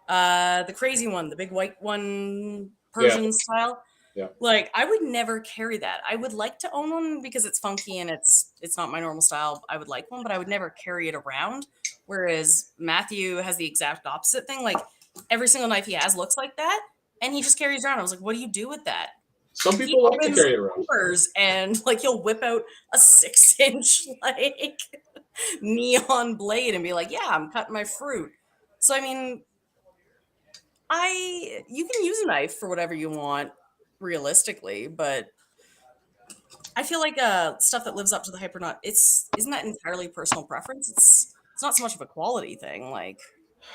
the crazy one, the big white one, Persian style. Yeah. Like I would never carry that. I would like to own one because it's funky and it's not my normal style. I would like one, but I would never carry it around. Whereas Matthew has the exact opposite thing. Like every single knife he has looks like that, and he just carries around. I was like, what do you do with that? Some people like to carry it around. And like he'll whip out a 6-inch like neon blade and be like, yeah, I'm cutting my fruit. So I mean, you can use a knife for whatever you want realistically, but I feel like stuff that lives up to the hype or not, isn't that entirely personal preference? It's not so much of a quality thing. Like,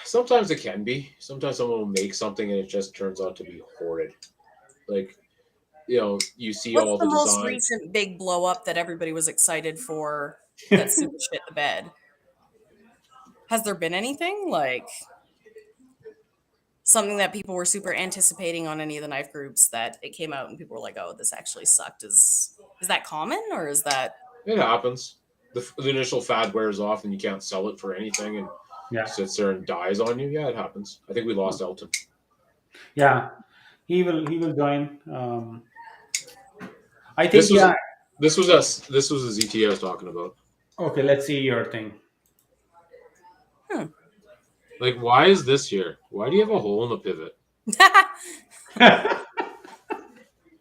Sometimes it can be. Sometimes someone will make something and it just turns out to be horrid. Like, you see what's all the the most designs. recent big blow up that everybody was excited for that super shit the bed? Has there been anything like something that people were super anticipating on any of the knife groups that it came out and people were like, "Oh, this actually sucked." Is that common or is that It happens. The initial fad wears off and you can't sell it for anything and Yeah. sits there and dies on you. Yeah, it happens. I think we lost Elton. Yeah. He will join. I This think, was yeah. this was a ZT I was talking about. Okay, let's see your thing. Like, why is this here? Why do you have a hole in the pivot?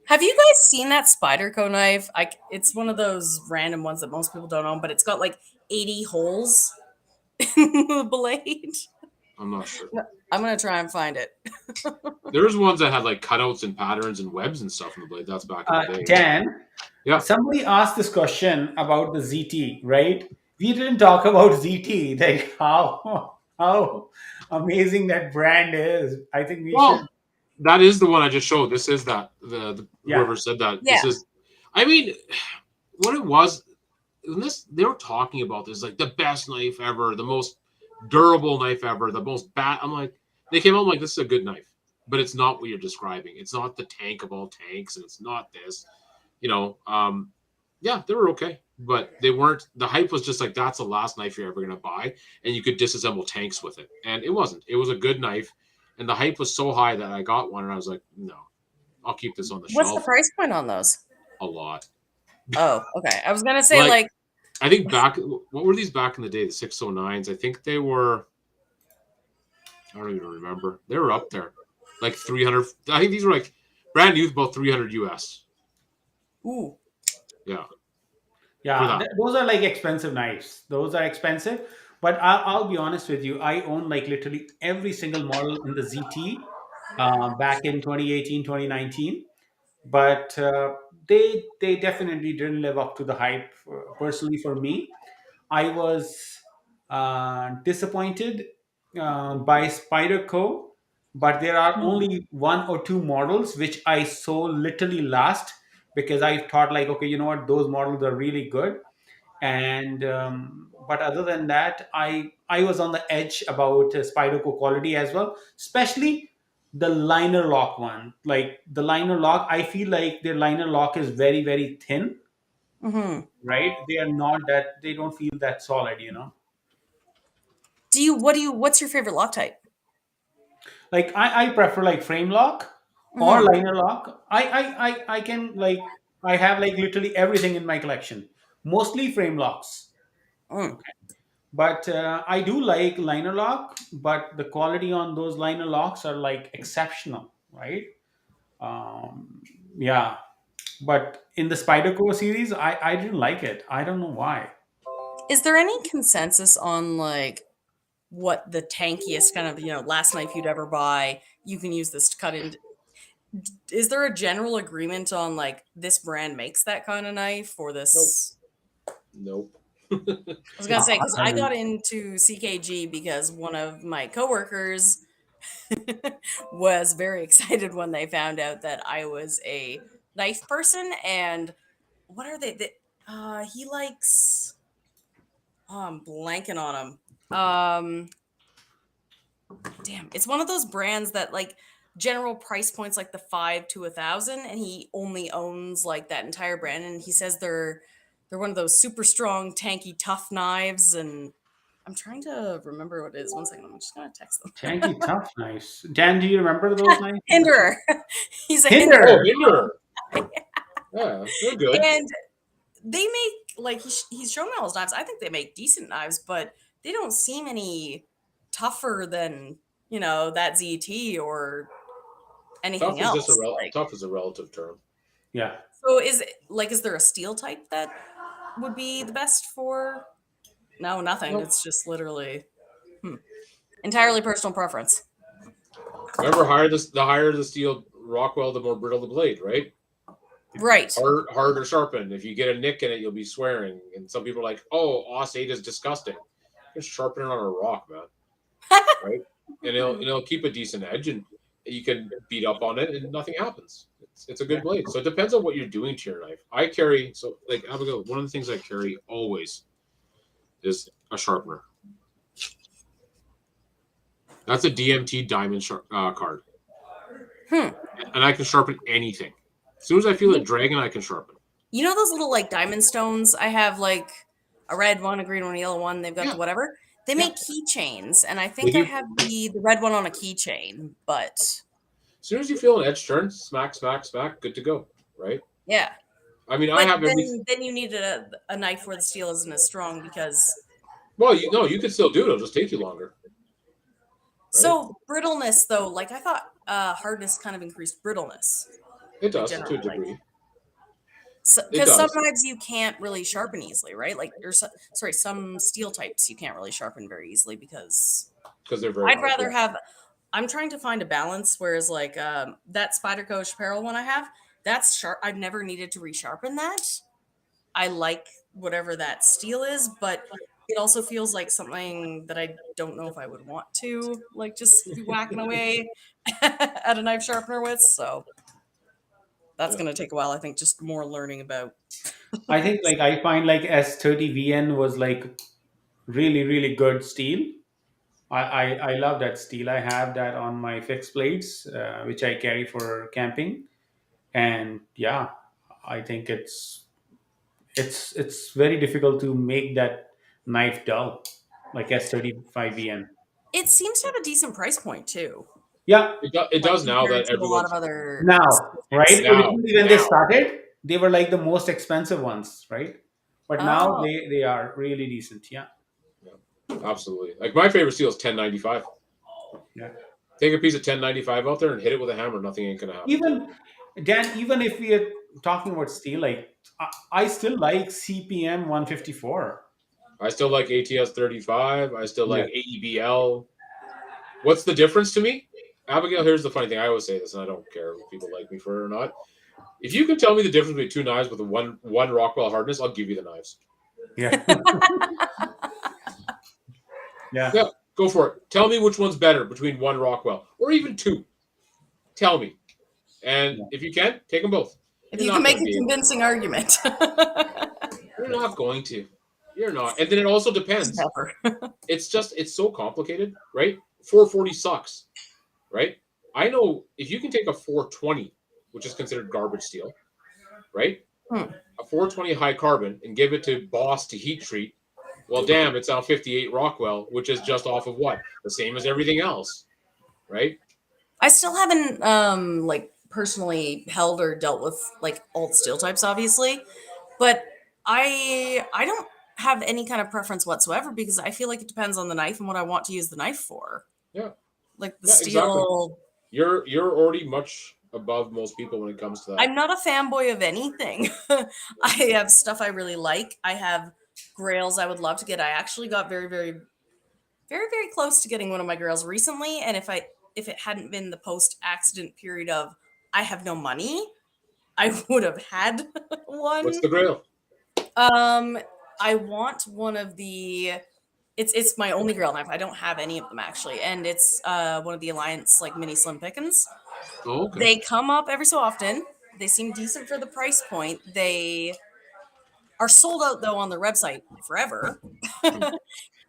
Have you guys seen that Spyderco knife? It's one of those random ones that most people don't own, but it's got like 80 holes in the blade. I'm not sure. I'm gonna try and find it. There's ones that had like cutouts and patterns and webs and stuff in the blade. That's back in the day. Dan, Yeah. somebody asked this question about the ZT, right? We didn't talk about ZT, like how amazing that brand is. I think we should. Well, that is the one I just showed. This is that the Yeah. whoever said that. Yeah. This is. I mean, what it was. They were talking about this like the best knife ever, the most durable knife ever, the most bad. I'm like, they came out like this is a good knife, but it's not what you're describing. It's not the tank of all tanks, and it's not this. Yeah, they were okay, but they weren't. The hype was just like that's the last knife you're ever gonna buy, and you could disassemble tanks with it, and it wasn't. It was a good knife, and the hype was so high that I got one, and I was like, no, I'll keep this on the What's shelf. the price point on those? A lot. Oh, okay. I was gonna say like I think what were these back in the day? The 609s. I think they were. I don't even remember. They were up there, like 300. I think these were like brand new, about 300 US. ooh. Yeah. Yeah, those are like expensive knives. Those are expensive. But I'll be honest with you. I own like literally every single model in the ZT back in 2018, 2019. But they definitely didn't live up to the hype. Personally, for me, I was disappointed by Spyderco, but there are only one or two models which I sold literally last because I thought like, okay, you know what, those models are really good. And but other than that, I was on the edge about Spyderco quality as well, especially the liner lock one. Like the liner lock, I feel like their liner lock is very very thin, Mm-hmm. right? They are not that, they don't feel that solid, you know. What's your favorite lock type? Like I prefer like frame lock or Mhm. liner lock. I can like, I have like literally everything in my collection, mostly frame locks. Mm. But I do like liner lock, but the quality on those liner locks are like exceptional, right? um yeah. But in the Spyderco series, I didn't like it. I don't know why. Is there any consensus on like what the tankiest kind of last knife you'd ever buy? You can use this to cut in. Is there a general agreement on like this brand makes that kind of knife or this? Nope. I was gonna say because I I don't. got into CKG because one of my coworkers was very excited when they found out that I was a knife person. And what are they? He likes. Oh, I'm blanking on him. Damn, it's one of those brands that like general price points like the 5 to 1,000, and he only owns like that entire brand. And he says they're one of those super strong, tanky, tough knives. And I'm trying to remember what it is. One second, I'm just gonna text them. Tanky tough knives. Dan, do you remember those knives? Hinderer. He's a Hinder. Hinderer. Oh, Hinder. Yeah, they're good. And they make like he's shown me all his knives. I think they make decent knives, but they don't seem any tougher than that ZT or anything else. Tough is a relative term. Yeah. So is there a steel type that would be the best for? No, nothing. Nope. It's just literally entirely personal preference. Remember, the higher the steel Rockwell, the more brittle the blade, right? Right. Hard to sharpen. If you get a nick in it, you'll be swearing. And some people are like, "Oh, Os 8 is disgusting." Just sharpen it on a rock, man. Right? And it'll keep a decent edge, and you can beat up on it, and nothing happens. It's a good blade. So it depends on what you're doing to your knife. I carry like Abigail. One of the things I carry always is a sharpener. That's a DMT diamond card, and I can sharpen anything. As soon as I feel it dragging, I can sharpen. You know those little like diamond stones? I have like a red one, a green one, a yellow one. They've got the whatever. They make keychains, and I think I have the red one on a keychain. But as soon as you feel an edge turn, smack, smack, smack, good to go, right? Yeah. I mean, but I have then you need a knife where the steel isn't as strong because. Well, you can still do it. It'll just take you longer. Right? So brittleness, though, like I thought, hardness kind of increased brittleness. It does to a degree. Like, because some knives you can't really sharpen easily, right? Like, some steel types you can't really sharpen very easily because they're very. I'd rather have. I'm trying to find a balance, whereas like that Spyderco Jet Pro one I have, that's sharp. I've never needed to resharpen that. I like whatever that steel is, but it also feels like something that I don't know if I would want to like just be whacking away at a knife sharpener with. So that's going to take a while. I think just more learning about. I think like I find like S30VN was like really, really good steel. I love that steel. I have that on my fixed blades, which I carry for camping. And yeah, I think it's very difficult to make that knife dull, like S35VN. It seems to have a decent price point too. Yeah, it does now that a lot of other right. Now, originally when they started, they were like the most expensive ones, right? But now they are really decent. Yeah. Absolutely. Like my favorite steel is 1095. Yeah. Take a piece of 1095 out there and hit it with a hammer. Nothing ain't gonna happen. Even if we are talking about steel, like I still like CPM 154. I still like ATS 35. I still like AEBL. What's the difference to me? Abigail, here's the funny thing. I always say this, and I don't care if people like me for it or not. If you can tell me the difference between two knives with a one Rockwell hardness, I'll give you the knives. Yeah. Yeah, go for it. Tell me which one's better between one Rockwell or even two. Tell me. And if you can, take them both. If you can make a convincing argument. You're not going to. You're not. And then it also depends. It's so complicated, right? 440 sucks, right? I know if you can take a 420, which is considered garbage steel, right? A 420 high carbon and give it to Boss to heat treat. Well, damn, it's on 58 Rockwell, which is just off of what? The same as everything else, right? I still haven't like personally held or dealt with like all the steel types, obviously, but I don't have any kind of preference whatsoever because I feel like it depends on the knife and what I want to use the knife for. Yeah, like the steel. Exactly. You're already much above most people when it comes to that. I'm not a fanboy of anything. I have stuff I really like. I have grails I would love to get. I actually got very, very, very, very close to getting one of my grails recently, and if it hadn't been the post-accident period of I have no money, I would have had one. What's the grail? I want one of the. It's my only grail knife. I don't have any of them actually, and it's one of the Alliance like mini slim pickens. Oh, okay. They come up every so often. They seem decent for the price point. They are sold out though on their website forever.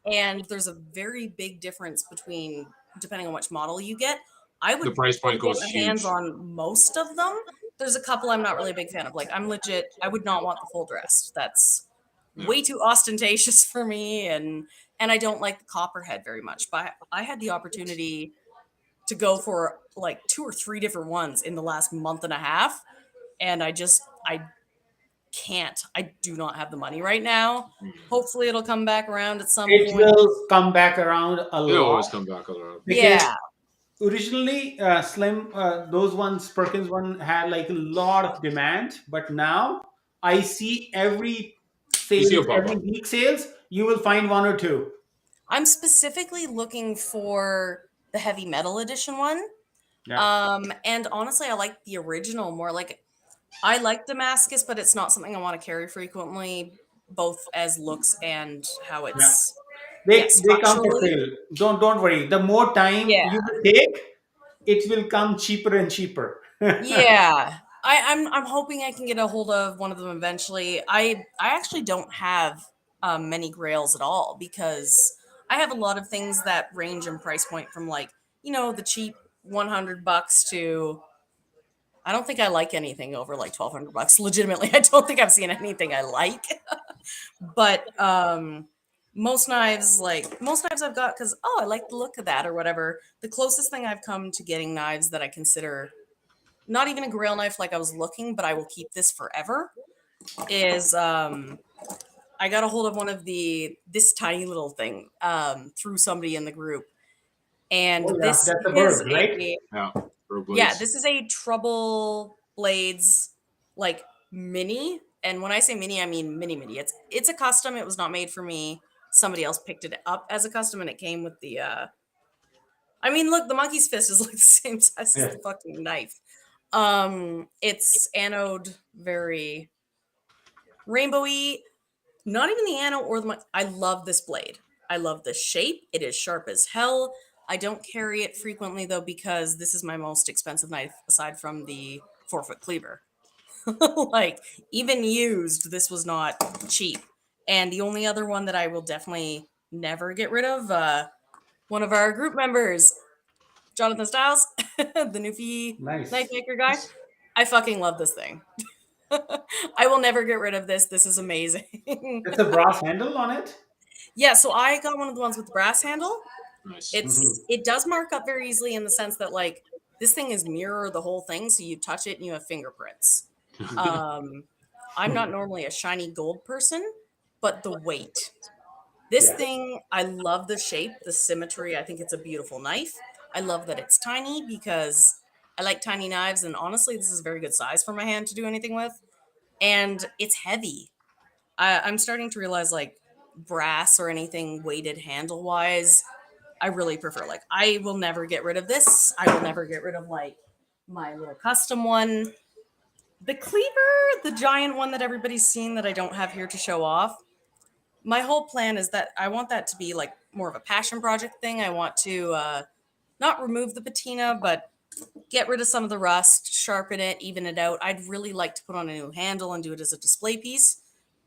And there's a very big difference between depending on which model you get. I would the price point goes get my huge. hands on most of them. There's a couple I'm not really a big fan of. Like I'm legit, I would not want the full dress. That's way too ostentatious for me, and I don't like the copperhead very much. But I had the opportunity to go for like 2 or 3 different ones in the last month and a half, and I can't. I do not have the money right now. Hopefully it'll come back around at some point. It will come back around a lot. It'll always come back around. Yeah. Originally, Slim, those ones, Perkins one had like a lot of demand, but now I see every week sales, you will find 1 or 2. I'm specifically looking for the heavy metal edition one. Yeah. And honestly, I like the original more. Like I like Damascus, but it's not something I want to carry frequently, both as looks and how Yeah. it's They come for structurally. sale. Don't worry. The more time Yeah. you will take, it will come cheaper and cheaper. Yeah. I'm hoping I can get a hold of one of them eventually. I actually don't have many grails at all because I have a lot of things that range in price point from like, the cheap $100 to I don't think I like anything over like $1,200. Legitimately, I don't think I've seen anything I like. But most knives I've got because I like the look of that or whatever. The closest thing I've come to getting knives that I consider not even a grail knife like I was looking, but I will keep this forever is I got a hold of one of this tiny little thing through somebody in the group. And Oh yeah, this that's a is bird, right? Yeah. Rogue yeah, blades. this is a Trouble Blades like mini. And when I say mini, I mean mini mini. It's a custom. It was not made for me. Somebody else picked it up as a custom and it came with the I mean, look, the monkey's fist is like the same size as Yeah. the fucking knife. It's anode very rainbowy. Not even the anode or the I love this blade. I love the shape. It is sharp as hell. I don't carry it frequently though because this is my most expensive knife aside from the 4-foot cleaver. Like even used, this was not cheap. And the only other one that I will definitely never get rid of, one of our group members, Jonathan Stiles, the Newfie knife Nice. maker guy. I fucking love this thing. I will never get rid of this. This is amazing. It's a brass handle on it. Yeah, so I got one of the ones with the brass handle. Nice. It does mark up very easily in the sense that like this thing is mirror the whole thing, so you touch it and you have fingerprints. I'm not normally a shiny gold person, but the weight. This Yeah. thing, I love the shape, the symmetry. I think it's a beautiful knife. I love that it's tiny because I like tiny knives, and honestly, this is a very good size for my hand to do anything with. And it's heavy. I'm starting to realize like brass or anything weighted handle wise, I really prefer. Like, I will never get rid of this. I will never get rid of like my little custom one. The cleaver, the giant one that everybody's seen that I don't have here to show off. My whole plan is that I want that to be like more of a passion project thing. I want to not remove the patina, but get rid of some of the rust, sharpen it, even it out. I'd really like to put on a new handle and do it as a display piece.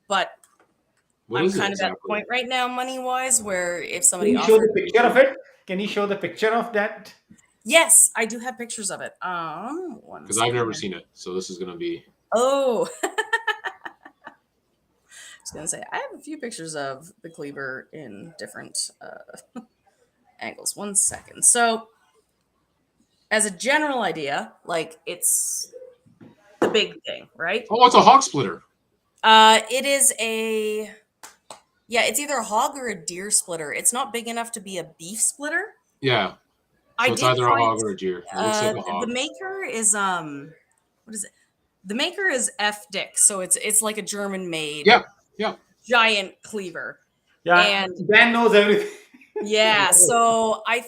But What I'm is it kind of at the exactly? point right now, money wise, where if Can somebody you show offered the picture me, of it? Can you show the picture of that? yes, I do have pictures of it. One Because I've second never here. seen it, so this is gonna be. Oh, I was gonna say I have a few pictures of the cleaver in different angles. 1 second. So, as a general idea, like it's the big thing, right? Oh, it's a hawk splitter. It is it's either a hog or a deer splitter. It's not big enough to be a beef splitter. Yeah. I So it's did either a find hog or a deer. It looks like a the hog. maker is what is it? The maker is F Dick, so it's like a German made Yeah. Yeah. giant cleaver. Yeah, And Dan knows everything. yeah, so I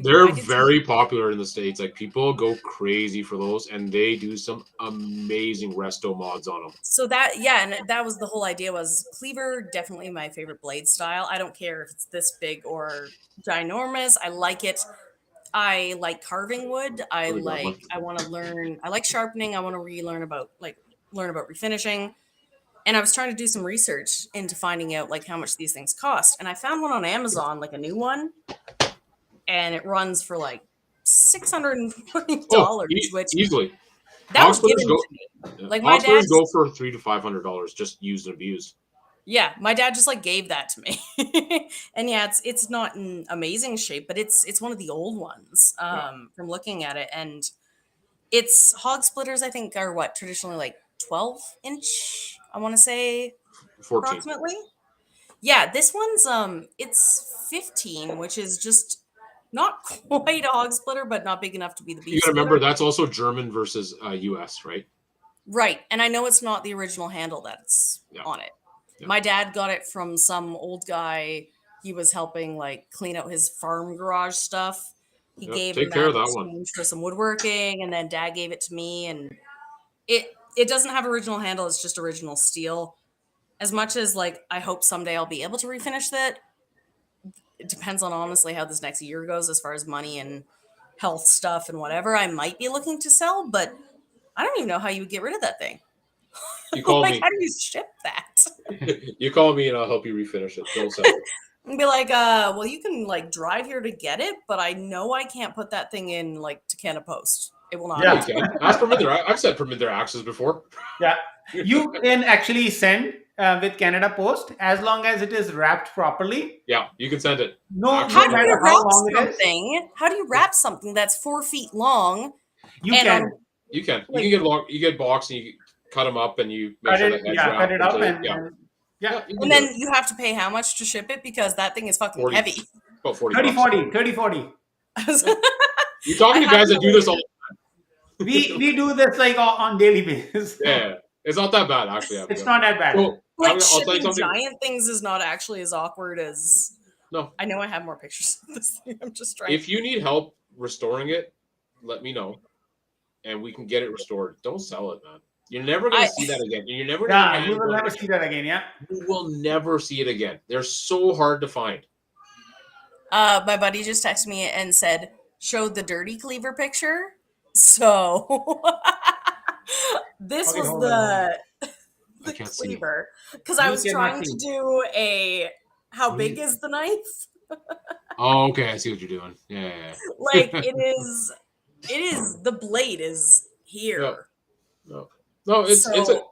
They're did some, very popular in the States. Like people go crazy for those, and they do some amazing resto mods on them. so and that was the whole idea was cleaver definitely my favorite blade style. I don't care if it's this big or ginormous. I like it. I like carving wood. Let me grab one. I want to learn. I like sharpening. I want to learn about refinishing. And I was trying to do some research into finding out like how much these things cost. And I found one on Amazon, like a new one, and it runs for like $640, Oh, which easily. that Hog was splitters given go. to me. Like my Hog dad splitters go for $300 to $500 just used and abused. Yeah, my dad just like gave that to me. And yeah, it's not in amazing shape, but it's one of the old ones from looking at it. And it's hog splitters, I think, are what traditionally like 12-inch, I want to say 14. approximately. Yeah, this one's it's 15, which is just not quite a hog splitter, but not big enough to be the You beef gotta remember splitter. that's also German versus US, right? Right. And I know it's not the original handle that's Yeah. on it. Yeah. My dad got it from some old guy. He was helping like clean out his farm garage stuff. He Yep, gave take him care that of in that one. exchange for some woodworking, and then dad gave it to me. And it it doesn't have original handle. It's just original steel. As much as like I hope someday I'll be able to refinish that, it depends on honestly how this next year goes as far as money and health stuff and whatever. I might be looking to sell, but I don't even know how you would get rid of that thing. You call Like, me. how do you ship that? You call me and I'll help you refinish it. Don't sell it. And be like, well, you can like drive here to get it, but I know I can't put that thing in like to Canada Post. It will not. Yeah. You can. Ask for I've sent Perminder axes before. Yeah, you can actually send with Canada Post as long as it is wrapped properly. Yeah, you can send it. No, How no do matter you how wrap long it is, something? How do you wrap something that's 4 feet long? you And can You can. Like- You can get you get box and you cut them up and you make cut sure it. the head's Yeah, wrapped cut it up until- and yeah. and yeah. You can And do then it. you have to pay how much to ship it because that thing is fucking 40. heavy. About 40 30, bucks. 40, 30, 40. You're talking I to guys have that do this all. We do this like on daily basis. Yeah, it's not that bad actually. It's Abigail. not that bad. Well, Like I'll tell you shipping something. giant things is not actually as awkward as. No. I know I have more pictures of this thing. I'm just trying. If you need help restoring it, let me know, and we can get it restored. Don't sell it, man. You're never gonna see that again. You're never gonna. Yeah, you will never see that again. Yeah. You will never see it again. They're so hard to find. My buddy just texted me and said, showed the dirty cleaver picture. So this Okay, was hold the I can't see. cleaver because I You was cannot trying to see. do a how big is the knife? Oh, okay. I see what you're doing. Yeah. Like it is the blade is here. No, it's a. So-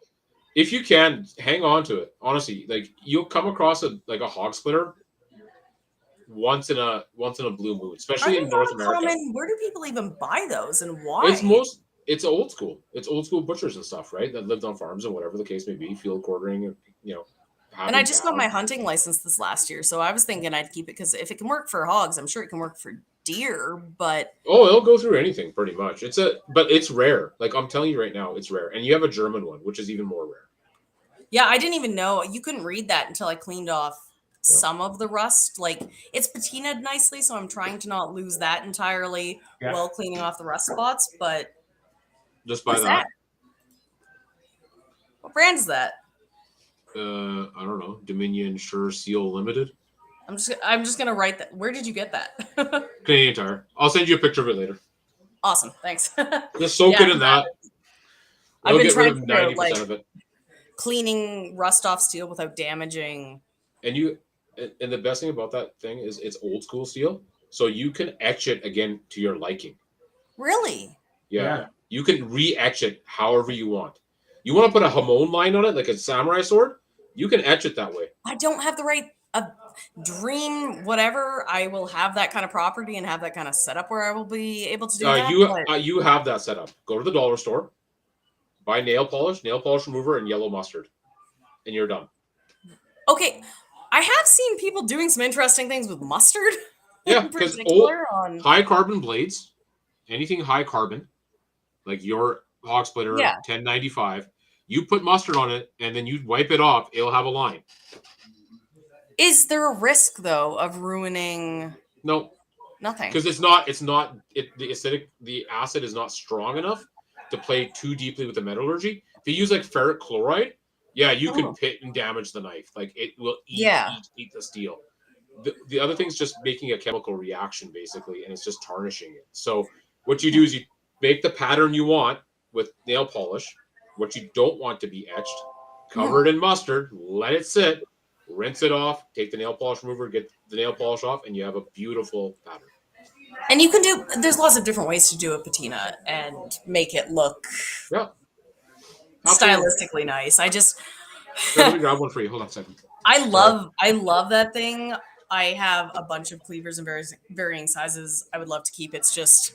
If you can hang on to it, honestly, like you'll come across a hog splitter once in a blue moon, Are especially they in North not America. common? Where do people even buy those and why? It's old school. It's old school butchers and stuff, right? That lived on farms and whatever the case may be, field quartering, and And I just got my hunting license this last year, so I was thinking I'd keep it because if it can work for hogs, I'm sure it can work for deer. But Oh, it'll go through anything pretty much. But it's rare. Like I'm telling you right now, it's rare. And you have a German one, which is even more rare. yeah, I didn't even know you couldn't read that until I cleaned off some of the rust. Like it's patinaed nicely, so I'm trying to not lose that entirely Yeah. while cleaning off the rust spots. But Just by what's that. that? What brand is that? I don't know. Dominion Sure Seal Limited. I'm just gonna write that. Where did you get that? Canadian Tire. I'll send you a picture of it later. Awesome, thanks. Just soak Yeah, it in that. I've It'll been get rid trying of to figure out, 90% like- of it. Cleaning rust off steel without damaging. And the best thing about that thing is it's old school steel. So you can etch it again to your liking. Really? Yeah. Yeah. You can re-etch it however you want. You want to put a Hamon line on it, like a samurai sword? You can etch it that way. I don't have the right dream, whatever. I will have that kind of property and have that kind of setup where I will be able to do that. but- You have that set up. Go to the dollar store, buy nail polish remover, and yellow mustard, and you're done. Okay, I have seen people doing some interesting things with mustard. Yeah, in because particular on high carbon blades, anything high carbon, like your hog splitter Yeah. 1095, you put mustard on it and then you wipe it off, it'll have a line. Is there a risk though of ruining No, nothing? because the acid is not strong enough to play too deeply with the metallurgy. If you use like ferric chloride, yeah, you can Oh. pit and damage the knife. Like it will Yeah. eat the steel. The other thing's just making a chemical reaction basically, and it's just tarnishing it. So what you do is you make the pattern you want with nail polish. What you don't want to be etched, cover it in mustard, let it sit, rinse it off, take the nail polish remover, get the nail polish off, and you have a beautiful pattern. And you can there's lots of different ways to do a patina and make it look Yeah. Absolutely. stylistically nice. I just Here, let me grab one for you. Hold on a second. I love that thing. I have a bunch of cleavers in varying sizes. I would love to keep. It's just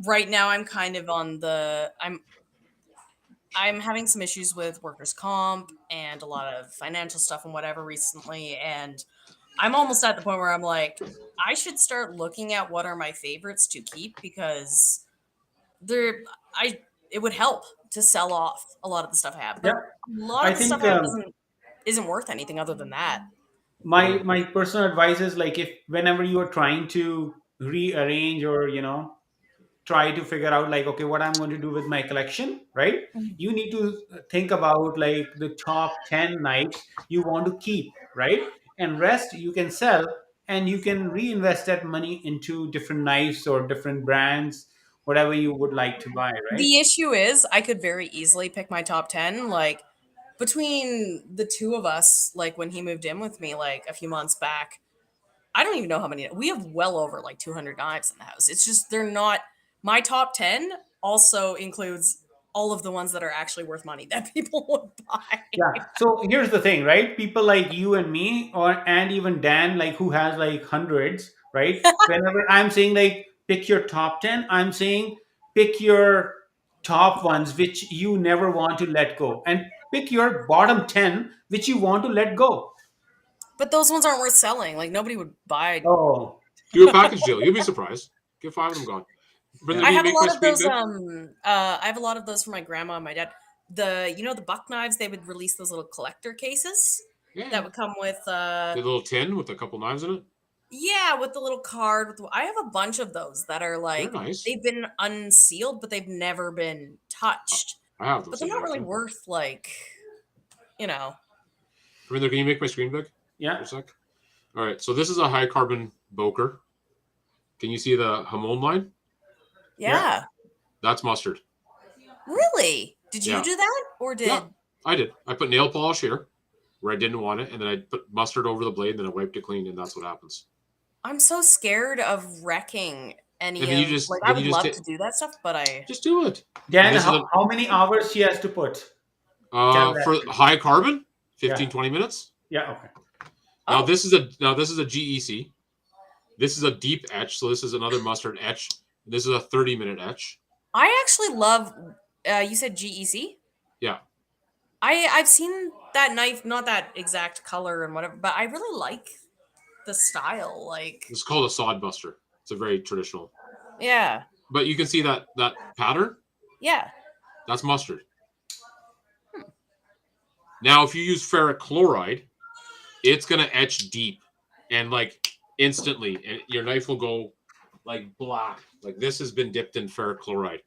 right now I'm kind of on the I'm having some issues with workers' comp and a lot of financial stuff and whatever recently, and I'm almost at the point where I'm like, I should start looking at what are my favorites to keep because it would help to sell off a lot of the stuff I have. But Yeah. a lot I of the think, stuff I have isn't worth anything other than that. My personal advice is like if whenever you are trying to rearrange or try to figure out like, okay, what I'm going to do with my collection, right? You need to think about like the top 10 knives you want to keep, right? And rest you can sell, and you can reinvest that money into different knives or different brands, whatever you would like to buy, right? The issue is I could very easily pick my top 10. Like between the two of us, like when he moved in with me like a few months back, I don't even know how many. We have well over like 200 knives in the house. It's just they're not my top 10 also includes all of the ones that are actually worth money that people would buy. Yeah. So here's the thing, right? People like you and me, or and even Dan, like who has like hundreds, right? Whenever I'm saying like pick your top 10, I'm saying pick your top ones which you never want to let go, and pick your bottom 10 which you want to let go. But those ones aren't worth selling. Like nobody would buy. Oh, Do a package deal. You'll be surprised. Get 5 of them gone. Brenda, Yeah. I can you have a make my lot of screen those. big? I have a lot of those for my grandma and my dad. The buck knives, they would release those little collector cases Yeah. that would come with The little tin with a couple knives in it. yeah, with the little card. I have a bunch of those that are They're like nice. they've been unsealed, but they've never been touched. I have But those. they're not really too. worth like, you know. Brenda, can you make my screen big for yeah. a sec? All right. So this is a high carbon Voker. Can you see the Hamon line? Yeah. That's mustard. Really? Did you Yeah. do that, or did? Yeah. I did. I put nail polish here where I didn't want it, and then I put mustard over the blade, and then I wiped it clean, and that's what happens. I'm so scared of wrecking any And of. then you just Like I then would you just love to do that stuff, but I. just do it. Dan, And this is how many hours she has to put? Tell that. for high carbon, 15, Yeah. 20 minutes. Yeah. Okay. Now Oh. this is a GEC. This is a deep etch, so this is another mustard etch. This is a 30-minute etch. I actually love. You said GEC. Yeah. I've seen that knife, not that exact color and whatever, but I really like the style. Like, It's called a sod buster. It's a very traditional. yeah, But you can see that pattern. yeah. That's mustard. Now, if you use ferric chloride, it's gonna etch deep and like instantly, and your knife will go like black. Like this has been dipped in ferric chloride.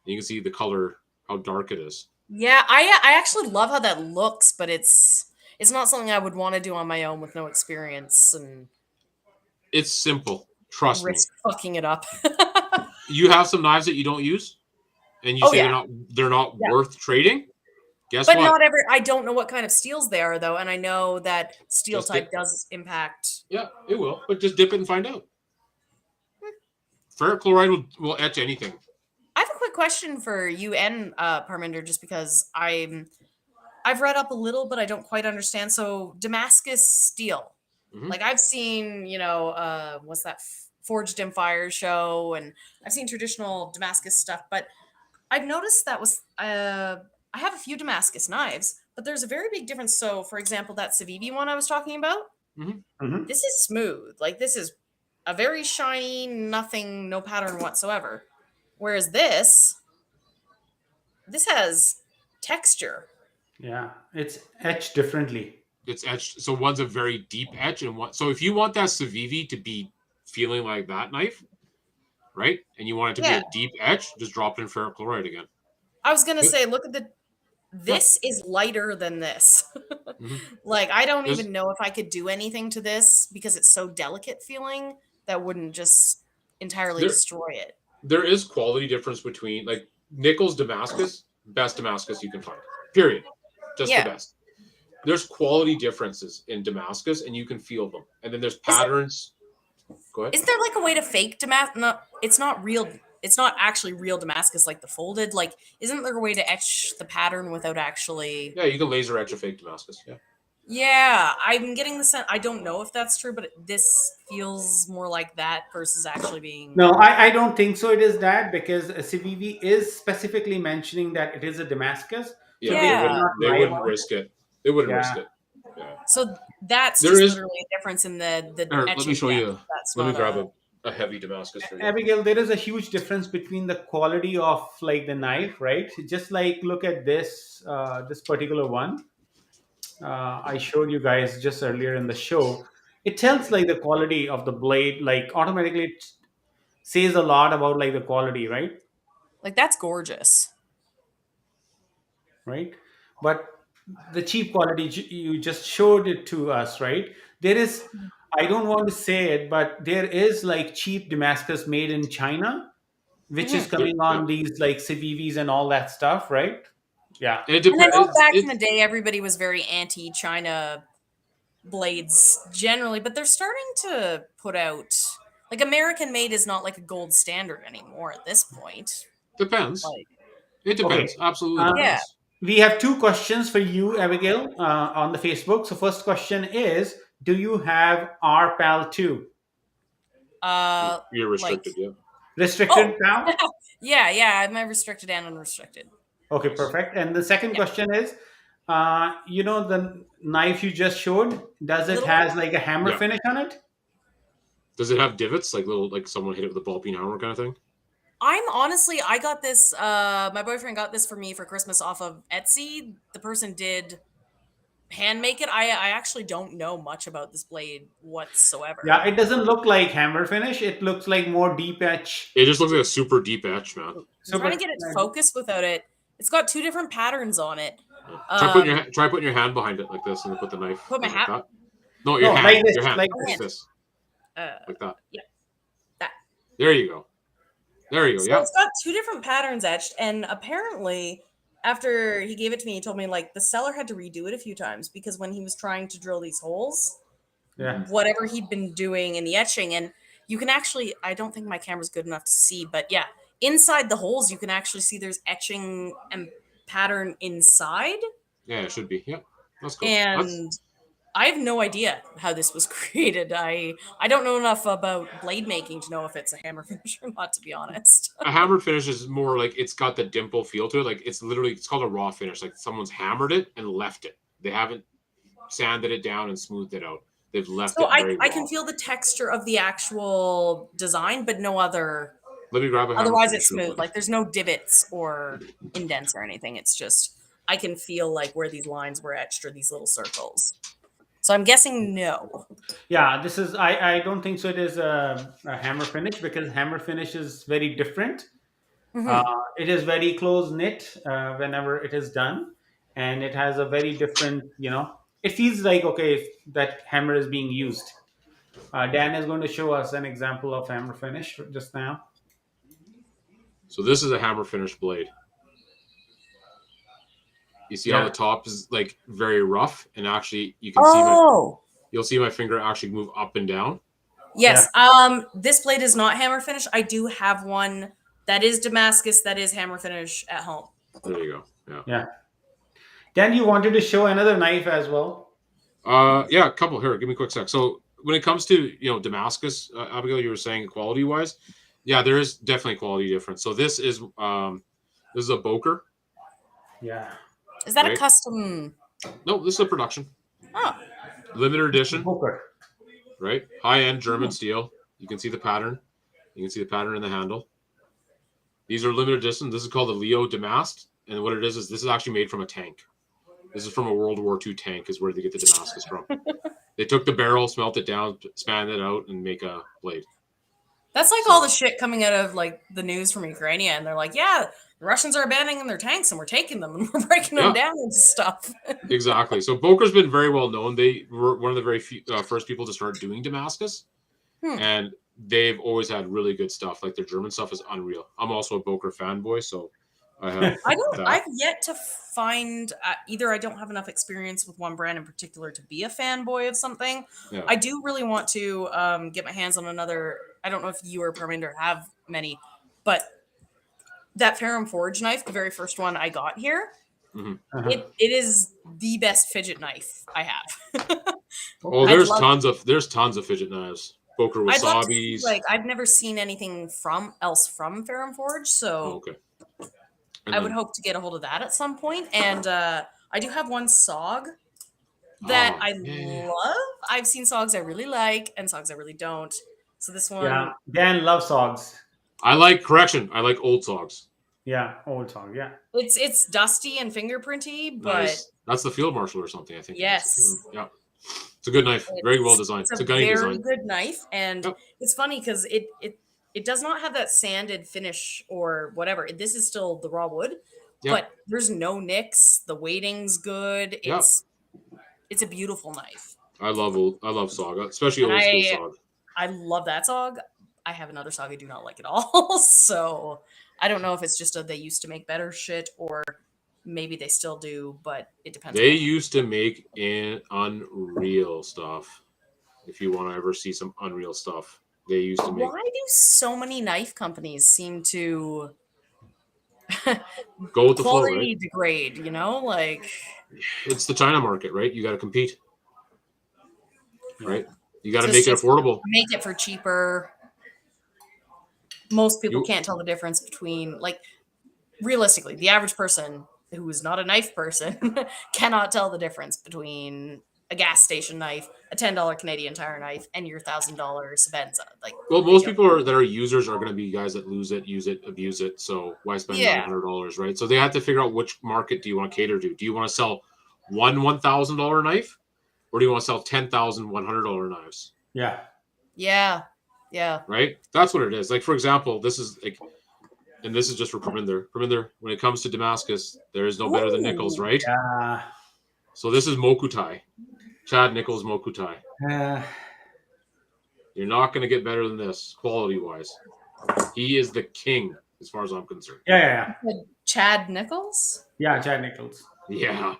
You can see the color, how dark it is. Yeah, I actually love how that looks, but it's not something I would want to do on my own with no experience and It's simple. Trust me. risk fucking it up. You have some knives that you don't use, and you Oh, say yeah. they're not Yeah. worth trading. Guess But what? not every. I don't know what kind of steels they are though, and I know that steel Just type dip. does impact. Yeah, it will. But just dip it and find out. Ferric chloride will etch anything. I have a quick question for you and Parminder, just because I've read up a little, but I don't quite understand. So Damascus Steel, Mhm. like I've seen, what's that Forged in Fire show, and I've seen traditional Damascus stuff, but I've noticed that was I have a few Damascus knives, but there's a very big difference. So, for example, that Seville one I was talking about, Mhm. this is smooth. Like this is a very shiny, nothing, no pattern whatsoever. Whereas this has texture. Yeah. It's etched differently. It's etched. So one's a very deep etch, and one. So if you want that Seville to be feeling like that knife, right, and you want it to Yeah. be a deep etch, just drop it in ferric chloride again. I was gonna Good. say, look at this is lighter than this. Mhm. Like I don't There's- even know if I could do anything to this because it's so delicate feeling that wouldn't just entirely There- destroy it. There is quality difference between like Nichols Damascus, best Damascus you can find. Period. Just Yeah. the best. There's quality differences in Damascus, and you can feel them. And then there's patterns. Go ahead. Isn't there like a way to fake Damascus? No, it's not real. It's not actually real Damascus like the folded. Like, isn't there a way to etch the pattern without actually? Yeah, you can laser etch a fake Damascus. Yeah. Yeah, I'm getting the sense. I don't know if that's true, but this feels more like that versus actually being. No, I don't think so. It is that because CVV is specifically mentioning that it is a Damascus. Yeah. So They Yeah. wouldn't, lie they wouldn't about risk it. They wouldn't Yeah. risk it. Yeah. So that's There just is- literally a difference in the Here, let me etching show you. depth. That's Let me not grab a heavy Damascus for you. Abigail, there is a huge difference between the quality of like the knife, right? Just like look at this this particular one. I showed you guys just earlier in the show. It tells like the quality of the blade, like automatically says a lot about like the quality, right? Like that's gorgeous. Right. But the cheap quality, you just showed it to us, right? There is, I don't want to say it, but there is like cheap Damascus made in China, which is Mhm. coming on these like Civivis and all that stuff, right? Yeah. And it And I know depends. back in the day, everybody was very anti-China blades generally, but they're starting to put out like American made is not like a gold standard anymore at this point. Depends. Like, It depends. Okay. Absolutely Uh, yeah, depends. we have two questions for you, Abigail, on the Facebook. So first question is, do you have RPAL 2? You're like restricted, yeah. Restricted oh PAL? yeah, I'm restricted and unrestricted. Okay, perfect. And the second question is, the knife you just showed, does it Little has like a hammer Yeah. finish on it? Does it have divots, like little, like someone hit it with a ball peen hammer kind of thing? I got this. My boyfriend got this for me for Christmas off of Etsy. The person did hand make it. I actually don't know much about this blade whatsoever. Yeah, it doesn't look like hammer finish. It looks like more deep etch. It just looks like a super deep etch, man. I'm trying to get it focused without it. It's got two different patterns on it. Try putting your hand behind it like this, and then put the knife Put my like hat- that. No, your No, hand. like this, Your hand. like Like this. this. Uh, Like that. yeah, that. There you go. There you go. So Yeah. it's got two different patterns etched, and apparently, after he gave it to me, he told me like the seller had to redo it a few times because when he was trying to drill these holes, Yeah. whatever he'd been doing in the etching, and you can actually, I don't think my camera's good enough to see, but yeah, inside the holes, you can actually see there's etching and pattern inside, Yeah, it should be. Yeah. That's cool. and I have no idea how this was created. I don't know enough about blade making to know if it's a hammer finish or not, to be honest. A hammered finish is more like it's got the dimple feel to it. Like it's called a raw finish. Like someone's hammered it and left it. They haven't sanded it down and smoothed it out. They've left So it very raw. I can feel the texture of the actual design, but no other. Let me grab a hammer Otherwise, finish it's real smooth. quick. Like there's no divots or indents or anything. It's just I can feel like where these lines were etched or these little circles. So I'm guessing no. Yeah, this is, I don't think so. It is a hammer finish because hammer finish is very different. Mhm. It is very close knit whenever it is done, and it has a very different, it feels like, okay, if that hammer is being used. Dan is going to show us an example of hammer finish just now. So this is a hammer finish blade. You see how the top is like very rough, and actually you can you'll see my finger actually move up and down. Yes. This blade is not hammer finish. I do have one that is Damascus that is hammer finish at home. There you go. Yeah. Dan, you wanted to show another knife as well. Yeah, a couple here. Give me a quick sec. So when it comes to Damascus, Abigail, you were saying quality wise, yeah, there is definitely quality difference. So this is a Voker. Yeah. Is that a Right. custom? No, this is a production. Oh, Limited edition, Voker. right? High-end German steel. You can see the pattern. You can see the pattern in the handle. These are limited edition. This is called the Leo Damast. And what it is this is actually made from a tank. This is from a World War II tank is where they get the Damascus from. They took the barrel, smelt it down, span it out, and make a blade. that's like all the shit coming out of like the news from Ukraine, and they're like, yeah, the Russians are abandoning their tanks and we're taking them and we're breaking them down into stuff. Exactly. So Voker's been very well known. They were one of the very few, first people to start doing Damascus. And they've always had really good stuff. Like their German stuff is unreal. I'm also a Voker fanboy, so I have I've yet to find either I don't have enough experience with one brand in particular to be a fanboy of something. Yeah. I do really want to get my hands on another. I don't know if you or Parminder have many, but that Pharamforge knife, the very first one I got here, it is the best fidget knife I have. Oh, there's tons of fidget knives. Voker wasabis. Like I've never seen anything from Pharamforge, so okay. I would hope to get a hold of that at some point. And I do have one SOG that I love. I've seen SOGs I really like and SOGs I really don't. So this one, Yeah, Dan loves SOGs. I like old SOGs. Yeah, old SOG. Yeah, it's dusty and fingerprinty, but nice. That's the Field Marshal or something, I think. yes, Yeah, it's a good knife. Very well designed. It's a gunny very design. good knife, and it's funny because it does not have that sanded finish or whatever. This is still the raw wood, Yep. but there's no nicks. The weighting's good. Yep. It's a beautiful knife. I love Saga, especially And old school Saga. I love that SOG. I have another SOG I do not like at all. So I don't know if it's just they used to make better shit or maybe they still do, but it depends. They used to make unreal stuff. If you want to ever see some unreal stuff, they used to make. Why do so many knife companies seem to go with the flow, quality right? degrade? You know, like It's the China market, right? You got to compete, right? You got to So make it it's affordable. make it for cheaper. Most people You- can't tell the difference between, like, realistically, the average person who is not a knife person cannot tell the difference between a gas station knife, a $10 Canadian Tire knife, and your $1,000 Savenza. Like, Well, they most don't. people that are users are going to be guys that lose it, use it, abuse it. So why spend Yeah. $900, right? So they have to figure out which market do you want to cater to. Do you want to sell one $1,000 knife, or do you want to sell 10,000 $100 knives? Yeah. Yeah. Right? That's what it is. Like, for example, this is like, and this is just for Parminder. Parminder, when it comes to Damascus, there is no better than Nichols, Ooh. right? Yeah. So this is Mokutai. Chad Nichols Mokutai. You're not going to get better than this, quality-wise. He is the king, as far as I'm concerned. Yeah. Chad Nichols? Yeah, Chad Nichols. Yeah.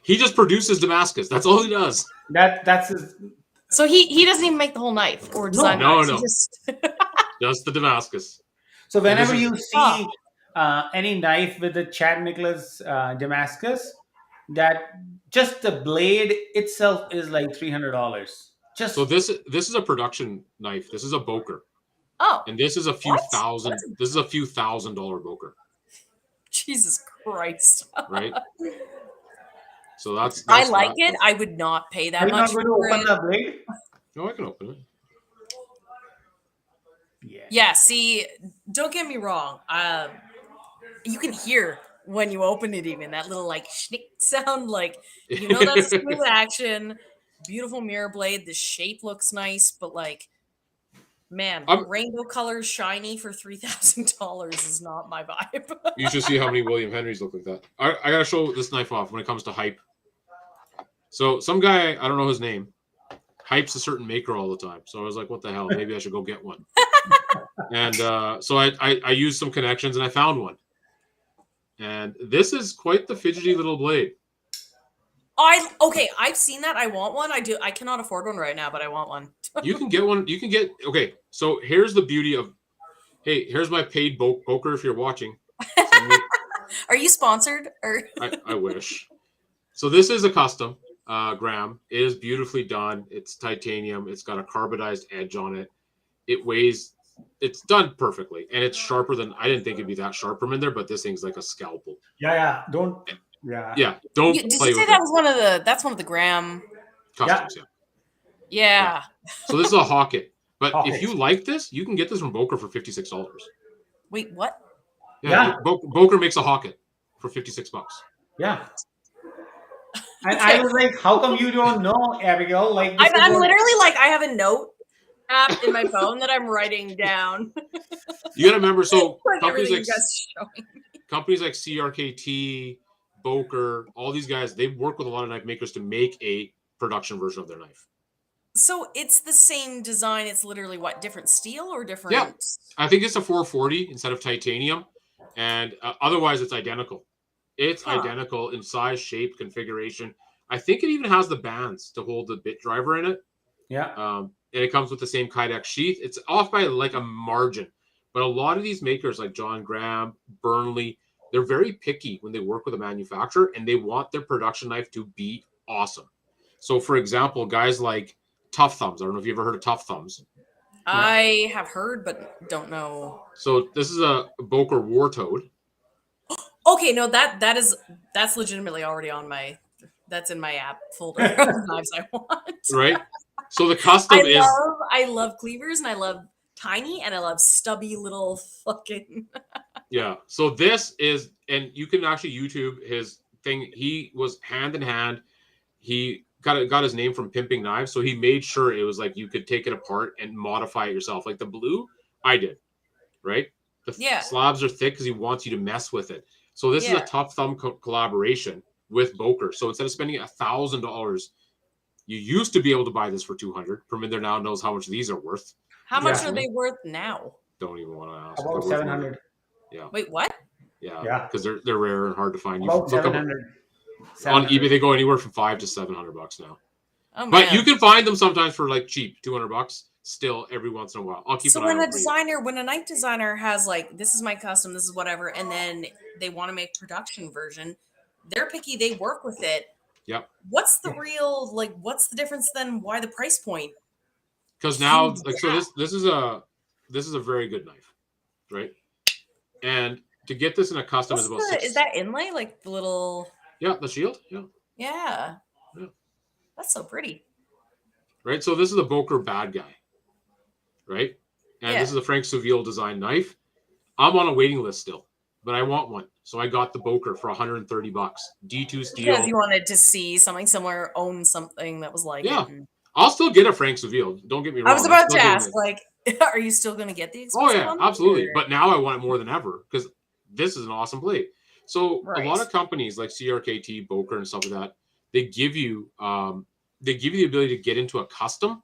He just produces Damascus. That's all he does. That's his. So he doesn't even make the whole knife or design No, knives. no. He just Just the Damascus. So whenever is- you see any knife with the Chad Nichols Damascus, that just the blade itself is like $300. Just So this is a production knife. This is a Voker. Oh, And this is a few What? thousand. This is a few $1,000 Voker, Jesus Christ. right? So that's I like that. it. I would not pay are that you not much going to for open it. the blade? No, I can open it. Yeah. Yeah, see, don't get me wrong. You can hear when you open it, even that little like schnick sound. Like, you know, that's a smooth action. Beautiful mirror blade. The shape looks nice, but like, man, I'm- rainbow colors, shiny for $3,000 is not my vibe. You should see how many William Henrys look like that. I gotta show this knife off when it comes to hype. So some guy, I don't know his name, hypes a certain maker all the time. So I was like, what the hell? Maybe I should go get one. And so I used some connections and I found one. And this is quite the fidgety little blade. Okay, I've seen that. I want one. I cannot afford one right now, but I want one. You can get one. You can get, okay. So here's the beauty of, hey, here's my paid Voker if you're watching. Send me- Are you sponsored or I wish. So this is a custom Graham. It is beautifully done. It's titanium. It's got a carbonized edge on it. It weighs. It's done perfectly, and it's sharper than I didn't think it'd be that sharp from in there. But this thing's like a scalpel. Yeah. Don't. Yeah. Yeah, don't did play you say with that it. was one of the? That's one of the Graham. Customs. Yeah. Yeah. So this is a Hawkett. But Hawkett. if you like this, you can get this from Voker for $56. Wait, what? Yeah. Voker makes a Hawkett for $56. Yeah. And I was like, how come you don't know, Abigail? Like, this I'm is a- literally like, I have a note app in my phone that I'm writing down. You got to remember, so Like companies everything like you guys showing. companies like CRKT, Voker, all these guys, they work with a lot of knife makers to make a production version of their knife. So it's the same design. It's literally what, different steel or different? Yeah. I think it's a 440 instead of titanium, and otherwise it's identical. It's Huh. identical in size, shape, configuration. I think it even has the bands to hold the bit driver in it. Yeah. And it comes with the same Kydex sheath. It's off by like a margin. But a lot of these makers like John Graham, Burnley, they're very picky when they work with a manufacturer, and they want their production knife to be awesome. So, for example, guys like Tough Thumbs. I don't know if you've ever heard of Tough Thumbs. I have heard, but don't know. So this is a Voker War Toad. Okay, no, that's legitimately already on my. That's in my app folder of knives I want. Right? So the custom is... I love cleavers and I love tiny and I love stubby little fucking. Yeah. So this is, and you can actually YouTube his thing. He was hand in hand. He got his name from pimping knives. So he made sure it was like you could take it apart and modify it yourself. Like the blue I did, right? The Yeah. slabs are thick because he wants you to mess with it. So this is Yeah. a tough thumb collaboration with Voker. So instead of spending $1,000, you used to be able to buy this for $200. Perminder now knows how much these are worth. How much Yeah. are they worth now? Don't even want to ask. About They're worth 700. Yeah. Wait, what? Yeah. Because they're rare and hard to find. You About look up 700. on eBay, they go anywhere from $500 to $700 now. Oh, But man. you can find them sometimes for like cheap, $200. Still, every once in a while, I'll keep So an eye when out for you. when a knife designer has like, this is my custom, this is whatever, and then they want to make production version, they're picky, they work with it. Yep. What's the real, like, what's the difference then? Why the price point? Because now, Huge like, so gap. this is a very good knife, right? And to get this in a custom is about Is that inlay? Like the little, Yeah, the shield. Yeah. yeah. Yeah. That's so pretty. Right. So this is a Voker bad guy, right? And this is a Frank Seville design knife. I'm on a waiting list still, but I want one, so I got the Voker for $130. D2 steel. Because you wanted to see something similar, own something that was like Yeah. it. And I'll still get a Frank Seville. Don't get me wrong. I was about to I'm still ask, doing it. like, are you still going to get the Oh exclusive yeah, one? absolutely. Or- But now I want it more than ever because this is an awesome blade. So Right. a lot of companies like CRKT, Voker, and stuff like that, they give you the ability to get into a custom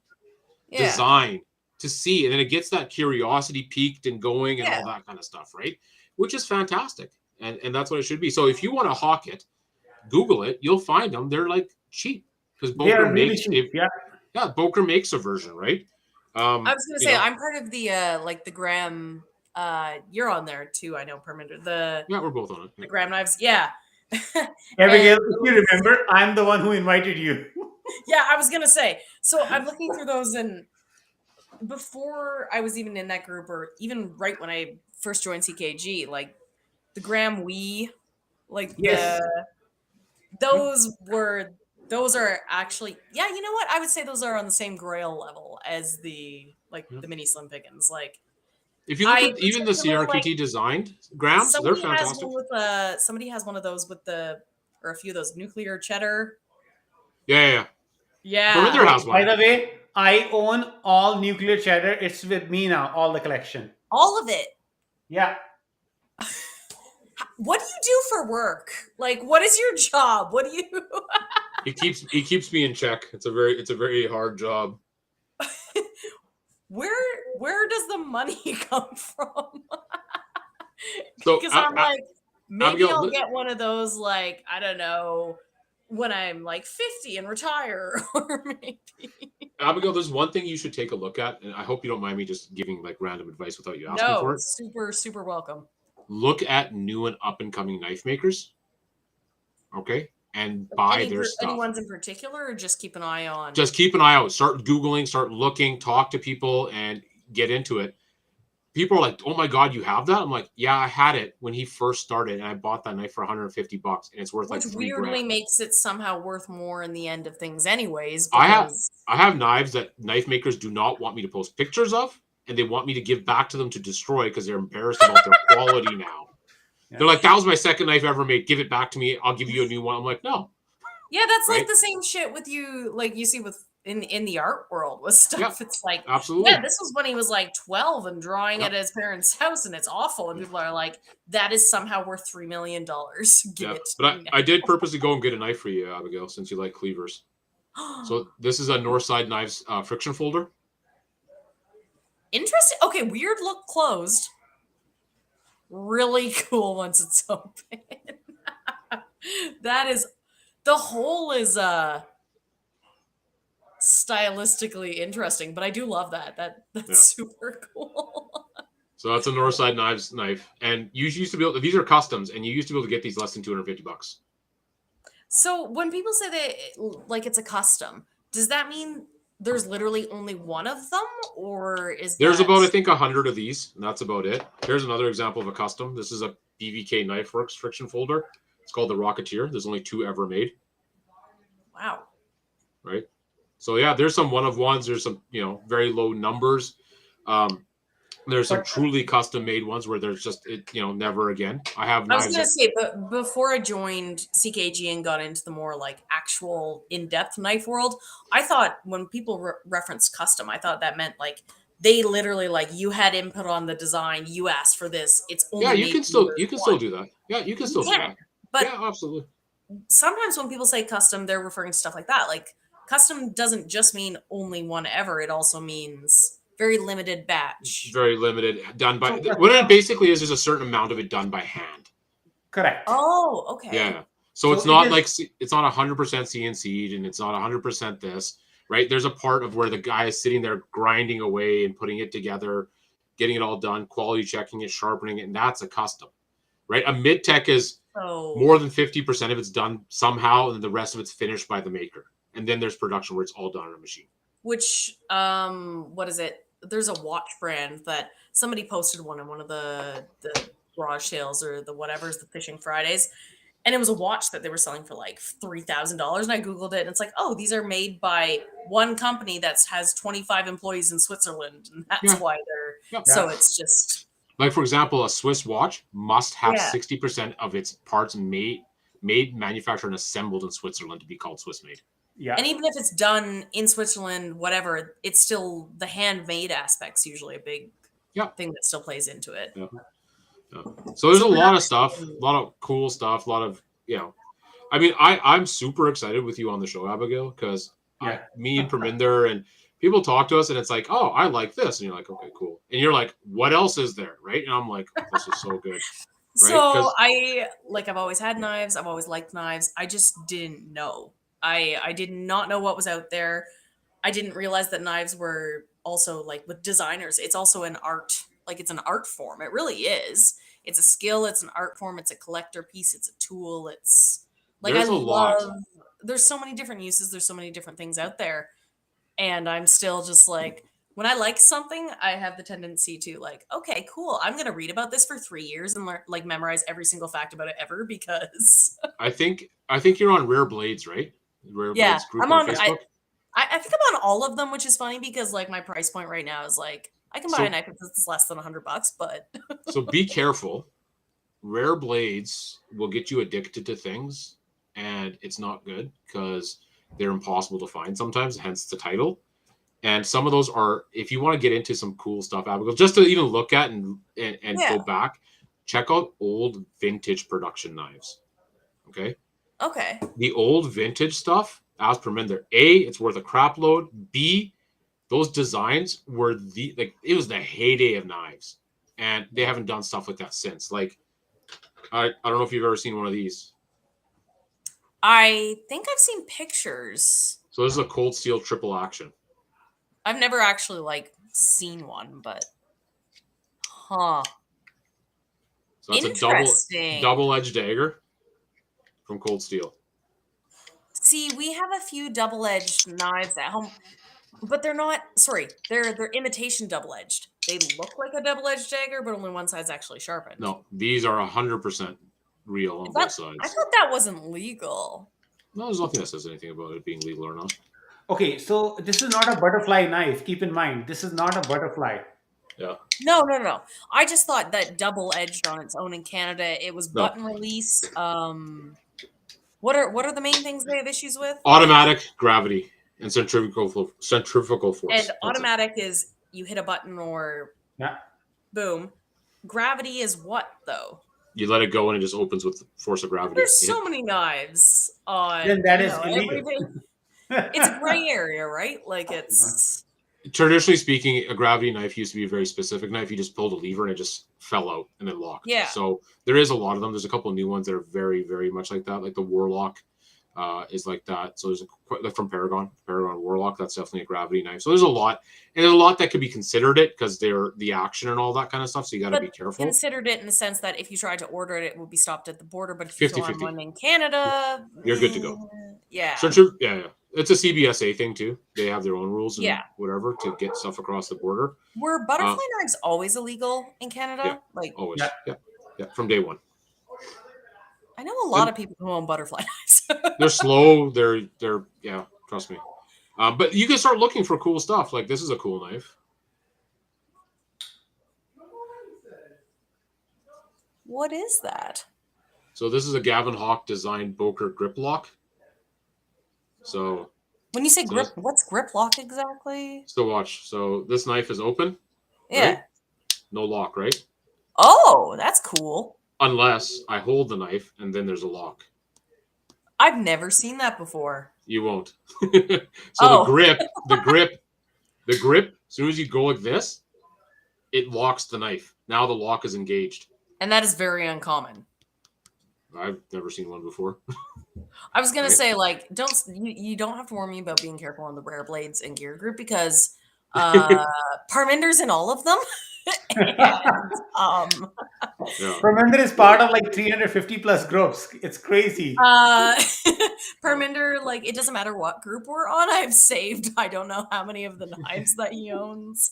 design to see, and then it gets that curiosity peaked and going and all that kind of stuff, right? Which is fantastic, and that's what it should be. So if you want to hawk it, Google it, you'll find them. They're like cheap because They are Voker really makes cheap. Yeah. Voker makes a version, right? I was gonna say you know, I'm part of the like the Graham. You're on there too. I know, Perminder. The we're both on the it. Graham knives. Yeah. Abigail, if you remember, I'm the one who invited you. Yeah, I was gonna say. So I'm looking through those, and before I was even in that group, or even right when I first joined CKG, like the Graham Wee, like Yes. those are actually, yeah, you know what? I would say those are on the same grail level as the the mini slim pickens. Like If you look I at even the particularly CRQT designed grams, they're somebody has fantastic. one with somebody has one of those with or a few of those nuclear cheddar. Yeah. Yeah. Perimeter has one. By the way, I own all nuclear cheddar. It's with me now, all the collection. All of it. Yeah. What do you do for work? Like, what is your job? What do you? He keeps me in check. It's a very hard job. Where does the money come from? So Because I'm like, maybe Abigail, I'll get one of those, like, I don't know, when I'm like 50 and retire, or maybe. Abigail, there's one thing you should take a look at, and I hope you don't mind me just giving like random advice without you asking for it. Super, super welcome. Look at new and up and coming knife makers. Okay. And buy their stuff. Any ones in particular, or just keep an eye on? Just keep an eye out. Start Googling, start looking, talk to people, and get into it. People are like, "Oh my God, you have that?" I'm like, "Yeah, I had it when he first started, and I bought that knife for $150, and it's worth Which like $3 weirdly grand." makes it somehow worth more in the end of things, anyways. I Because have knives that knife makers do not want me to post pictures of, and they want me to give back to them to destroy because they're embarrassed about their quality now. Yeah. They're like, "That was my second knife ever made. Give it back to me. I'll give you a new one." I'm like, "No." Yeah, that's like the same shit with you, like you see with in the art world with stuff. Yeah, it's like, absolutely. Yeah, this was when he was like 12 and drawing at his parents' house, and it's awful. And people are like, that is somehow worth $3 million. Give it. But I did purposely go and get a knife for you, Abigail, since you like cleavers. So this is a Northside Knives friction folder. Interesting. Okay, weird look closed. Really cool once it's open. That is, the hole is stylistically interesting, but I do love that's super cool. So that's a Northside Knives knife, and you used to be able to, these are customs, and you used to be able to get these less than $250. So when people say that like it's a custom, does that mean there's literally only one of them, or is there's about, I think, 100 of these, and that's about it. Here's another example of a custom. This is a BVK Knife Works friction folder. It's called the Rocketeer. There's only 2 ever made. Wow. Right. So yeah, there's some one of ones. There's some very low numbers. There's some truly custom made ones where there's just never again. I was gonna say, but before I joined CKG and got into the more like actual in-depth knife world, I thought when people reference custom, I thought that meant like they literally like you had input on the design, you asked for this. It's only Yeah, you made can for still one. do that. Yeah, you can still do Yeah, that. but Yeah, absolutely. sometimes when people say custom, they're referring to stuff like that. Like custom doesn't just mean only one ever. It also means very limited batch. Very limited, done by So what it basically is a certain amount of it done by hand. correct. Oh, okay. Yeah. So it's So it not is- like it's not 100% CNC'd and it's not 100% this, right? There's a part of where the guy is sitting there grinding away and putting it together, getting it all done, quality checking it, sharpening it, and that's a custom, right? A mid-tech is So more than 50% of it's done somehow and the rest of it's finished by the maker. And then there's production where it's all done on a machine. which what is it? There's a watch brand that somebody posted one in one of the garage sales or the whatever's the fishing Fridays. And it was a watch that they were selling for like $3,000. And I Googled it and it's like, oh, these are made by one company that has 25 employees in Switzerland. And that's Yeah. why they're, Yeah. so it's just. Like, for example, a Swiss watch must have Yeah. 60% of its parts made, manufactured, and assembled in Switzerland to be called Swiss made. Yeah. And even if it's done in Switzerland, whatever, it's still the handmade aspect's usually a big thing that still plays into it. Yeah. Yeah. So there's a lot of stuff, a lot of cool stuff, a lot of, I mean, I'm super excited with you on the show, Abigail, because me and Parminder and people talk to us and it's like, oh, I like this. And you're like, okay, cool. And you're like, what else is there? Right. And I'm like, this is so good. Right? So I've always had knives. I've always liked knives. I just didn't know. I did not know what was out there. I didn't realize that knives were also like with designers. It's also an art, like it's an art form. It really is. It's a skill. It's an art form. It's a collector piece. It's a tool. It's like There's a lot. There's so many different uses. There's so many different things out there. And I'm still just like, when I like something, I have the tendency to like, okay, cool. I'm going to read about this for 3 years and learn, like memorize every single fact about it ever because I think you're on Rare Blades, right? Rare Blades group I'm on on, Facebook. I think I'm on all of them, which is funny because like my price point right now is like, I can buy a knife if it's less than $100, but so be careful. Rare Blades will get you addicted to things and it's not good because they're impossible to find sometimes, hence the title. And some of those are, if you want to get into some cool stuff, Abigail, just to even look at and go back, check out old vintage production knives. Okay. okay. The old vintage stuff, as per Minder, A, it's worth a crap load. B, those designs were it was the heyday of knives. And they haven't done stuff like that since. Like, I don't know if you've ever seen one of these. I think I've seen pictures. So this is a cold steel triple action. I've never actually like seen one, but So that's interesting. a double-edged dagger from cold steel. See, we have a few double-edged knives at home, but they're not. Sorry, they're imitation double-edged. They look like a double-edged dagger, but only one side's actually sharpened. No, these are 100% real on both sides. I thought that wasn't legal. No, there's nothing that says anything about it being legal or not. Okay, so this is not a butterfly knife. Keep in mind, this is not a butterfly. Yeah. No. I just thought that double-edged on its own in Canada, it was button release. What are the main things they have issues with? Automatic, gravity, and centrifugal force. And automatic is you hit a button or boom. Gravity is what though? You let it go and it just opens with the force of gravity. There's so many knives on. Then that is illegal. It's a gray area, right? Like it's. Traditionally speaking, a gravity knife used to be a very specific knife. You just pulled a lever and it just fell out and it locked. Yeah. So there is a lot of them. There's a couple of new ones that are very, very much like that. Like the Warlock is like that. So there's from Paragon Warlock. That's definitely a gravity knife. So there's a lot, and there's a lot that could be considered it because they're the action and all that kind of stuff. So you got to be careful. Considered it in the sense that if you tried to order it, it would be stopped at the border. But if you 50-50. find one in Canada, you're good to go. Yeah. So yeah. It's a CBSA thing too. They have their own rules and whatever to get stuff across the border. Were butterfly knives always illegal in Canada? Yeah, like always. Yeah, from day one. I know a lot of people who own butterfly knives. They're slow. They're trust me. But you can start looking for cool stuff. Like this is a cool knife. What is that? So this is a Gavin Hawk designed Voker grip lock. So When you say So grip, what's grip lock exactly? So watch. So this knife is open. Yeah. Right? No lock, right? Oh, that's cool. Unless I hold the knife and then there's a lock. I've never seen that before. You won't. So Oh. the grip, as soon as you go like this, it locks the knife. Now the lock is engaged. And that is very uncommon. I've never seen one before. I was gonna Right? say, like, you don't have to warn me about being careful on the rare blades and gear group because Parminder's in all of them. And, Yeah. Parminder is part of like 350 plus groups. It's crazy. Parminder, like, it doesn't matter what group we're on. I've saved I don't know how many of the knives that he owns.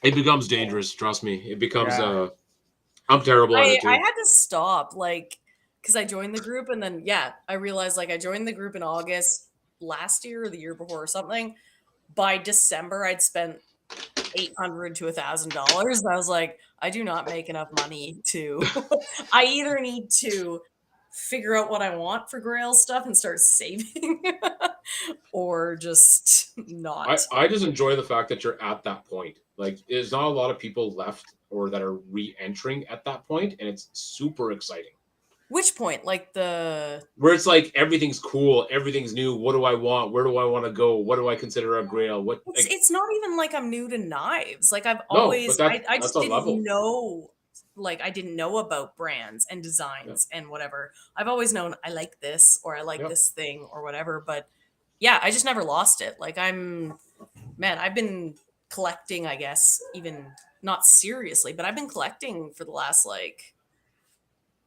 It becomes dangerous. Trust me. It becomes. Yeah. I'm terrible at it too. I had to stop, like, because I joined the group and then I realized like I joined the group in August last year or the year before or something. By December, I'd spent $800 to $1,000. I was like, I do not make enough money to. I either need to figure out what I want for Grail stuff and start saving, or just not. I just enjoy the fact that you're at that point. Like, there's not a lot of people left or that are re-entering at that point, and it's super exciting. Which point? Like where it's like everything's cool, everything's new. What do I want? Where do I want to go? What do I consider a Grail? What? It's not even like I'm new to knives. Like I've No, always, but I just didn't level. know. Like I didn't know about brands and designs and whatever. I've always known I like this or I like this thing or whatever. But yeah, I just never lost it. Like I've been collecting, I guess, even not seriously, but I've been collecting for the last like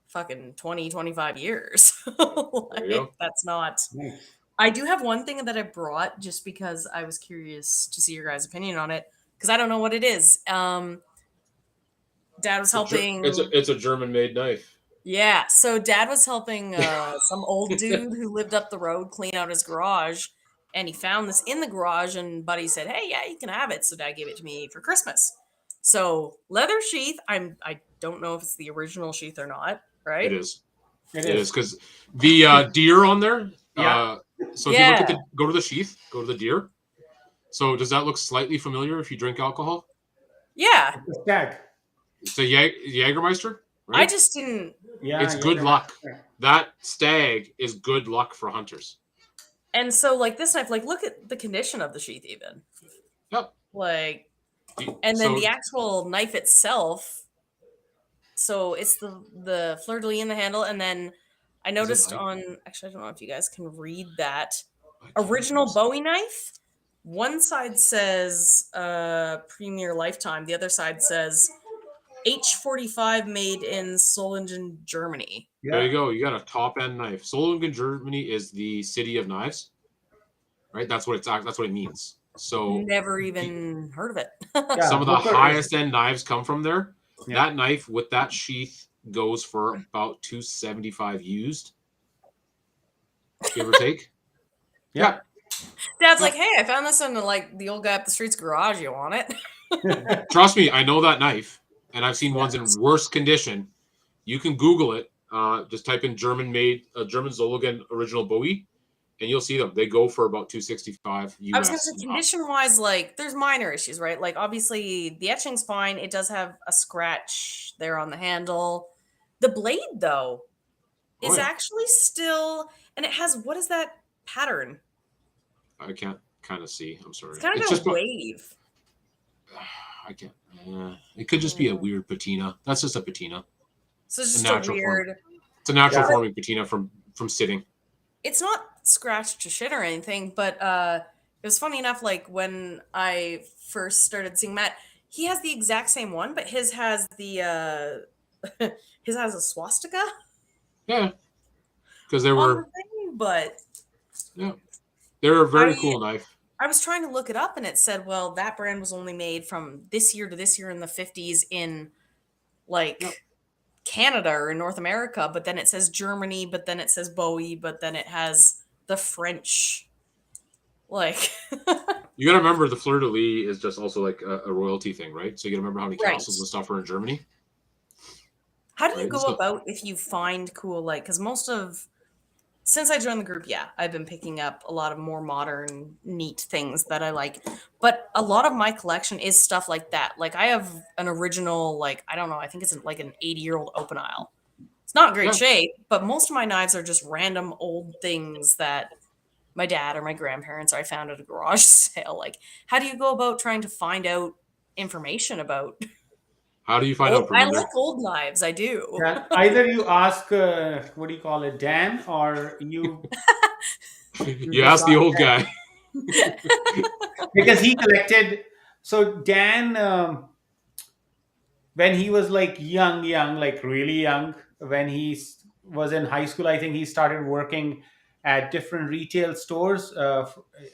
fucking 20, 25 years. Like, that's not. I do have one thing that I brought just because I was curious to see your guys' opinion on it because I don't know what it is. Dad was helping. It's a German-made knife. Yeah, so Dad was helping some old dude who lived up the road clean out his garage, and he found this in the garage. And Buddy said, "Hey, yeah, you can have it." So Dad gave it to me for Christmas. So leather sheath. I don't know if it's the original sheath or not. Right? It is. It is because the deer on there. Yeah. So if you look at go to the sheath, go to the deer. So does that look slightly familiar if you drink alcohol? Yeah. It's a stag. It's a Jägermeister, right? I just didn't. Yeah. It's good luck. That stag is good luck for hunters. And so, like this knife, like look at the condition of the sheath, even. Yep. Like, and then the actual knife itself. So it's the fleur de lis in the handle, and then I noticed actually I don't know if you guys can read that original Bowie knife. One side says Premier Lifetime, the other side says H45 made in Solingen, Germany. Yeah. There you go. You got a top end knife. Solingen, Germany is the city of knives, right? That's what it means. So never even heard of it. Some of the highest end knives come from there. Yeah. That knife with that sheath goes for about $275 used, give or take. Yeah. Dad's like, hey, I found this in like the old guy up the street's garage. You want it? Trust me, I know that knife, and I've seen ones in worse condition. You can Google it. Just type in German Solingen original Bowie, and you'll see them. They go for about $265 US. I was going to say, condition-wise, like, there's minor issues, right? Like, obviously, the etching's fine. It does have a scratch there on the handle. The blade, though, is actually still, and it has, what is that pattern? I can't kind of see. I'm sorry. It's kind of just a wave. I can't. It could just be a weird patina. That's just a patina. So it's just a weird. It's a natural forming patina from sitting. It's not scratched to shit or anything, but it was funny enough. Like when I first started seeing Matt, he has the exact same one, but his has the his has a swastika. Yeah, because there were. But yeah, they're a very cool knife. I was trying to look it up, and it said, well, that brand was only made from this year to this year in the 50s in like Canada or in North America, but then it says Germany, but then it says Bowie, but then it has the French. Like, you got to remember the fleur de lis is just also like a royalty thing, right? So you got to remember how many castles and stuff are in Germany. How do you go about if you find cool, like, because most of since I joined the group, yeah, I've been picking up a lot of more modern, neat things that I like. But a lot of my collection is stuff like that. Like I have an original, like, I don't know, I think it's like an 80-year-old open aisle. It's not in great shape, but most of my knives are just random old things that my dad or my grandparents or I found at a garage sale. Like, how do you go about trying to find out information about? How do you find out, I Perminder? like old knives. I do. Yeah, either you ask, what do you call it, Dan, or you You ask the old guy. because he collected. So Dan, when he was like young, like really young, when was in high school, I think he started working at different retail stores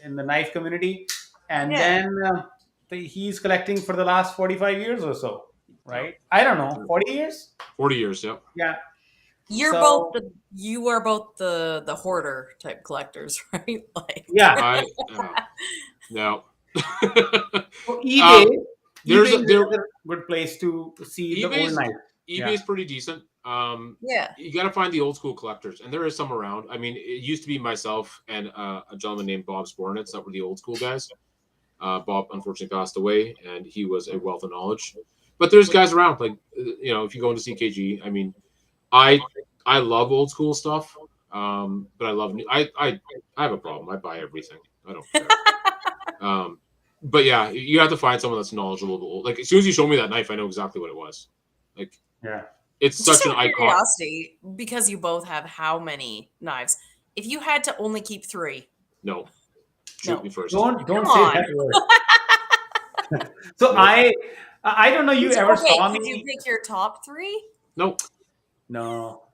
in the knife community, and Yeah. then he's collecting for the last 45 years or so, right? I don't know, 40 years. 40 years, yep. Yeah. You are both the hoarder type collectors, right? Like, Yeah. No. So eBay, There's eBay there is a good place to see the old knife. eBay's pretty decent. yeah. You got to find the old school collectors, and there is some around. I mean, it used to be myself and a gentleman named Bob Spornitz that were the old school guys. Bob unfortunately passed away, and he was a wealth of knowledge. But there's guys around, like if you go into CKG, I mean, I love old school stuff, but I love new. I have a problem. I buy everything. I don't care. But yeah, you have to find someone that's knowledgeable. Like as soon as you show me that knife, I know exactly what it was. Like, Yeah. it's Just such an out of icon. curiosity, because you both have how many knives? If you had to only keep 3, No, shoot me first. Don't Come say on. that word. So Nope. I don't know. You ever saw Could me? you pick your top 3? Nope. No.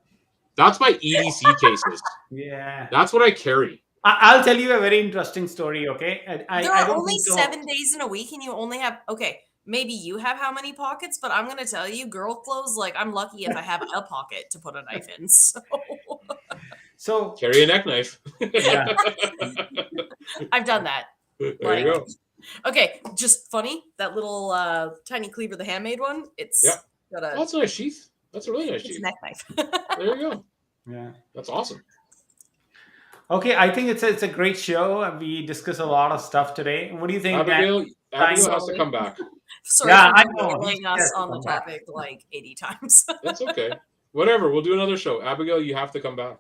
That's my EDC cases. Yeah. That's what I carry. I'll tell you a very interesting story. Okay. There I are don't only think so. 7 days in a week, and you only have maybe you have how many pockets, but I'm gonna tell you, girl clothes, like I'm lucky if I have a pocket to put a knife in. So Carry a neck knife. yeah. I've done that. There you go. Okay, just funny, that little tiny cleaver, the handmade one, it's Yeah. got a Oh, that's a nice sheath. That's a really nice it's a sheath. neck knife. There you go. Yeah. That's awesome. Okay. I think it's a great show. We discussed a lot of stuff today. What do you think, Dan? Abigail has to come back. Sorry Yeah, for I know. derailing He us has to on the come back. topic like 80 times. That's okay. Whatever. We'll do another show. Abigail, you have to come back.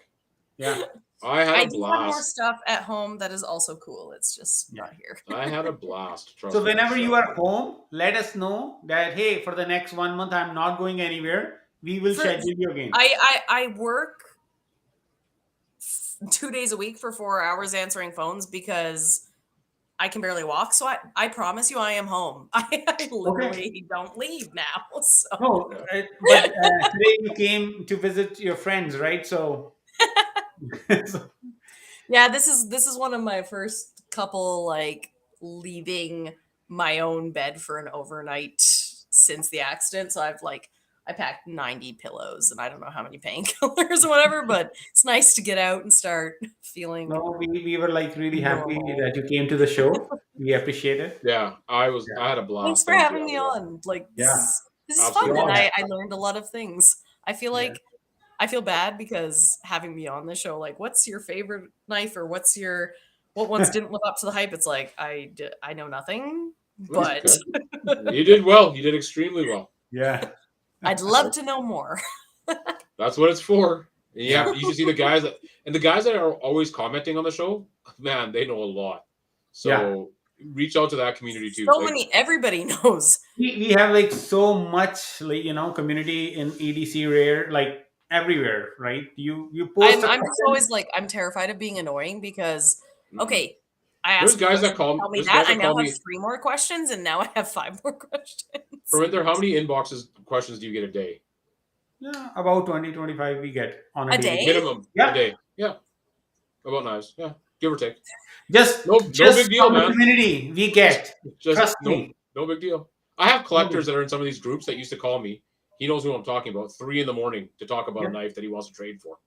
Yeah. I had I a do have more blast. stuff at home that is also cool. It's just not here. I had a blast. Trust So me. whenever you are home, let us know that hey, for the next 1 month, I'm not going anywhere. We will schedule you again. I work 2 days a week for 4 hours answering phones because I can barely walk. So I promise you I am home. I literally don't leave now. So. No, but today you came to visit your friends, right? So, Yeah, this is one of my first couple like leaving my own bed for an overnight since the accident. So I packed 90 pillows and I don't know how many painkillers or whatever, but it's nice to get out and start feeling. no, we were like really happy Normal. that you came to the show. We appreciate it. Yeah, I had a blast. Thanks for Thank having you, me Abigail. on. Like Yeah. this is fun, Absolutely. and I learned a lot of things. I feel Yeah. like I feel bad because having me on the show, like, what's your favorite knife or what ones didn't live up to the hype? It's like I know nothing, but Okay. You did well. You did extremely well. Yeah. I'd love to know more. That's what it's for. And you should see the guys that are always commenting on the show. Man, they know a lot. So reach out to that community too. So everybody knows. We have like so much like community in EDC rare like everywhere, right? You post. I'm just always like I'm terrified of being annoying because okay, I There's asked guys that tell me there's that guys I that now call have me. 3 more questions and now I have 5 more questions. Perminder, how many questions do you get a day? Yeah, about 20-25 we get on a A daily. day? Minimum Yeah. a day. Yeah. About knives. Yeah. Give or take. Just No just big deal, from the man. community we get. Just Trust me. no big deal. I have collectors that are in some of these groups that used to call me. He knows who I'm talking about. 3 a.m. to talk about a knife that he wants to trade for.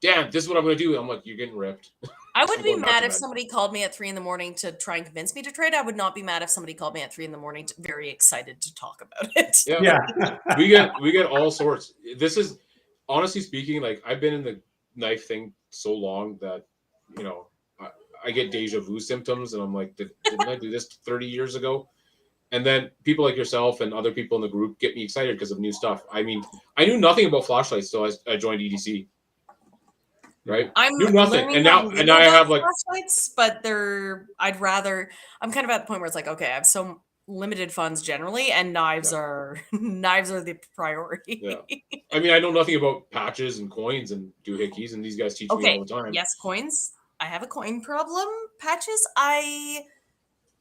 Dan, this is what I'm going to do. I'm like, you're getting ripped. I would be going back mad to if bed. somebody called me at 3 a.m. to try and convince me to trade. I would not be mad if somebody called me at 3 a.m. very excited to talk about it. Yeah. Yeah. we get all sorts. This is honestly speaking, like I've been in the knife thing so long that, you know, I get deja vu symptoms, and I'm like, didn't I do this 30 years ago? And then people like yourself and other people in the group get me excited because of new stuff. I mean, I knew nothing about flashlights till I joined EDC. Right? I'm knew nothing, learning and a now little I about have like flashlights, but I'm kind of at the point where it's like, okay, I have so limited funds generally, and knives are the priority. Yeah. I mean, I know nothing about patches and coins and doohickeys, and these guys teach me all the time. Yes, coins. I have a coin problem. Patches, I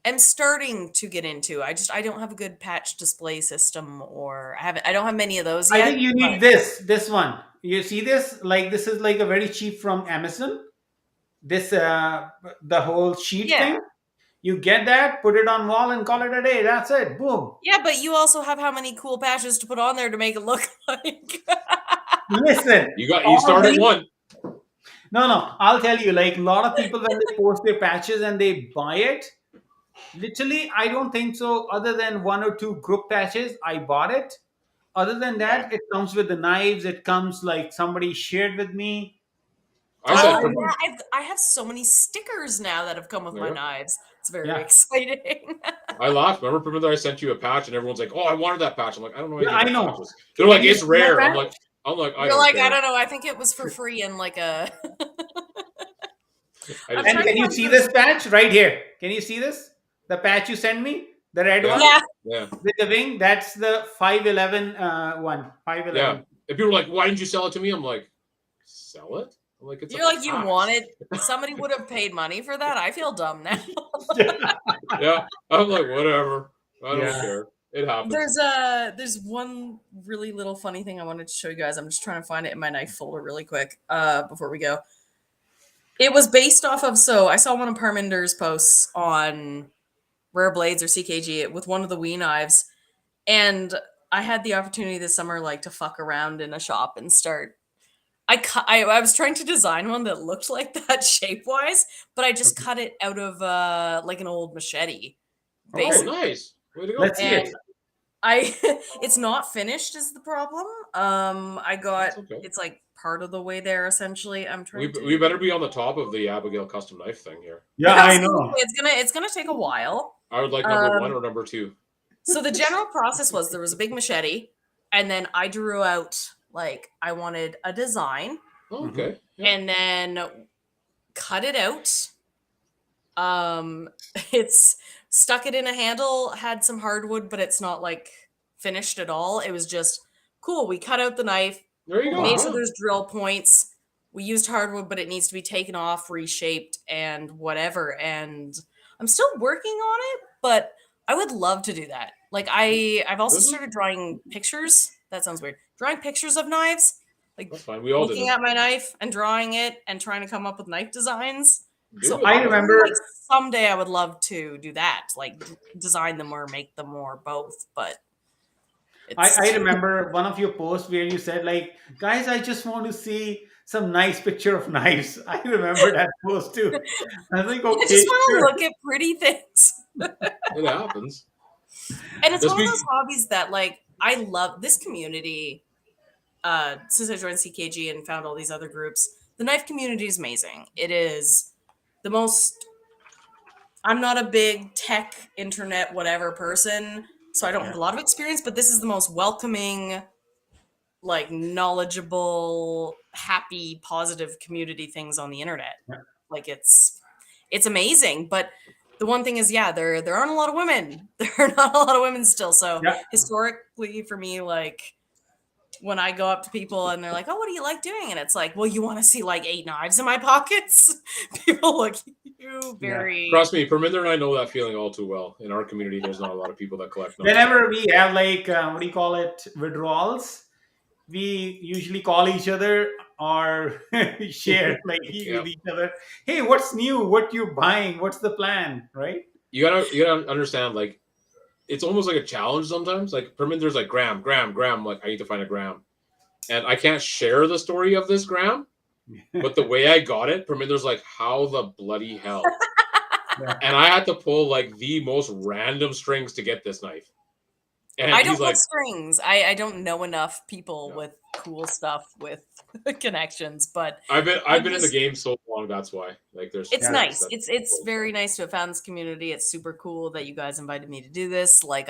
am starting to get into. I don't have a good patch display system, or I don't have many of those yet. I think you need this one. You see this? Like, this is like a very cheap from Amazon. This the whole sheet thing. You get that, put it on wall, and call it a day. That's it. Boom. Yeah, but you also have how many cool patches to put on there to make it look like? Listen, you started one. No. I'll tell you. Like, a lot of people, when they post their patches and they buy it, literally, I don't think so. Other than 1 or 2 group patches, I bought it. Other than that, it comes with the knives. It comes like somebody shared with me. I have so many stickers now that have come with my knives. It's very exciting. I laughed. Remember I sent you a patch, and everyone's like, "Oh, I wanted that patch." I'm like, "I don't know anything I about know. patches." They're like, "It's rare." I'm like, You're like, I don't know. I think it was for free in like a. And can you see this patch right here? Can you see this? The patch you sent me, the red one, with the wing. That's the 511 one. 511. Yeah. And people are like, "Why didn't you sell it to me?" I'm like, "Sell it." I'm like, You're like, you wanted somebody would have paid money for that. I feel dumb now. Yeah, I'm like, whatever. I don't care. It happens. There's one really little funny thing I wanted to show you guys. I'm just trying to find it in my knife folder really quick before we go. It was based off of, so I saw one of Parminder's posts on Rare Blades or CKG with one of the Wii knives, and I had the opportunity this summer like to fuck around in a shop and start. I was trying to design one that looked like that shape-wise, but I just cut it out of like an old machete. Basically. Oh, nice. Way to go. Let's see it. It's not finished is the problem. It's like part of the way there essentially. I'm trying we better be on the top of the Abigail custom knife thing here. Yeah, I know. It's gonna take a while. I would like number 1 or number 2. So the general process was there was a big machete, and then I drew out like I wanted a design. Oh, okay. Yeah. And then cut it out. It's stuck it in a handle, had some hardwood, but it's not like finished at all. It was just cool. We cut out the knife. There you go. Made so there's drill points. We used hardwood, but it needs to be taken off, reshaped, and whatever. And I'm still working on it, but I would love to do that. Like I've also started drawing pictures. That sounds weird. Drawing pictures of knives. Like that's fine. We all looking at my knife and drawing it and trying to come up with knife designs. So I remember like, someday I would love to do that, like design them or make them or both. But I remember one of your posts where you said, like, guys, I just want to see some nice picture of knives. I remember that post too. I think, okay, I just want to look at pretty things. It happens. And it's one of those hobbies that, like, I love this community. Since I joined CKG and found all these other groups, the knife community is amazing. It is the most. I'm not a big tech, internet, whatever person, so I don't have a lot of experience, but this is the most welcoming, like, knowledgeable, happy, positive community things on the internet. Yeah. Like, it's amazing. But the one thing is, there aren't a lot of women. There are not a lot of women still. So historically, for me, like, when I go up to people and they're like, "Oh, what do you like doing?" and it's like, "Well, you want to see like 8 knives in my pockets?" People look at you very. Trust me, Parminder and I know that feeling all too well. In our community, there's not a lot of people that collect knives. Whenever we have like what do you call it, withdrawals, we usually call each other or share like with each other. Hey, what's new? What you buying? What's the plan? Right? You gotta understand, like, it's almost like a challenge sometimes. Like Parminder's like gram. Like, I need to find a gram, and I can't share the story of this gram. But the way I got it, Parminder's like, how the bloody hell? And I had to pull like the most random strings to get this knife. And I don't pull strings. I don't know enough people with cool stuff with connections. But I've been in the just- game so long. That's why. Like, there's. it's Yeah. nice. that's It's cool. very nice to have found this community. It's super cool that you guys invited me to do this. Like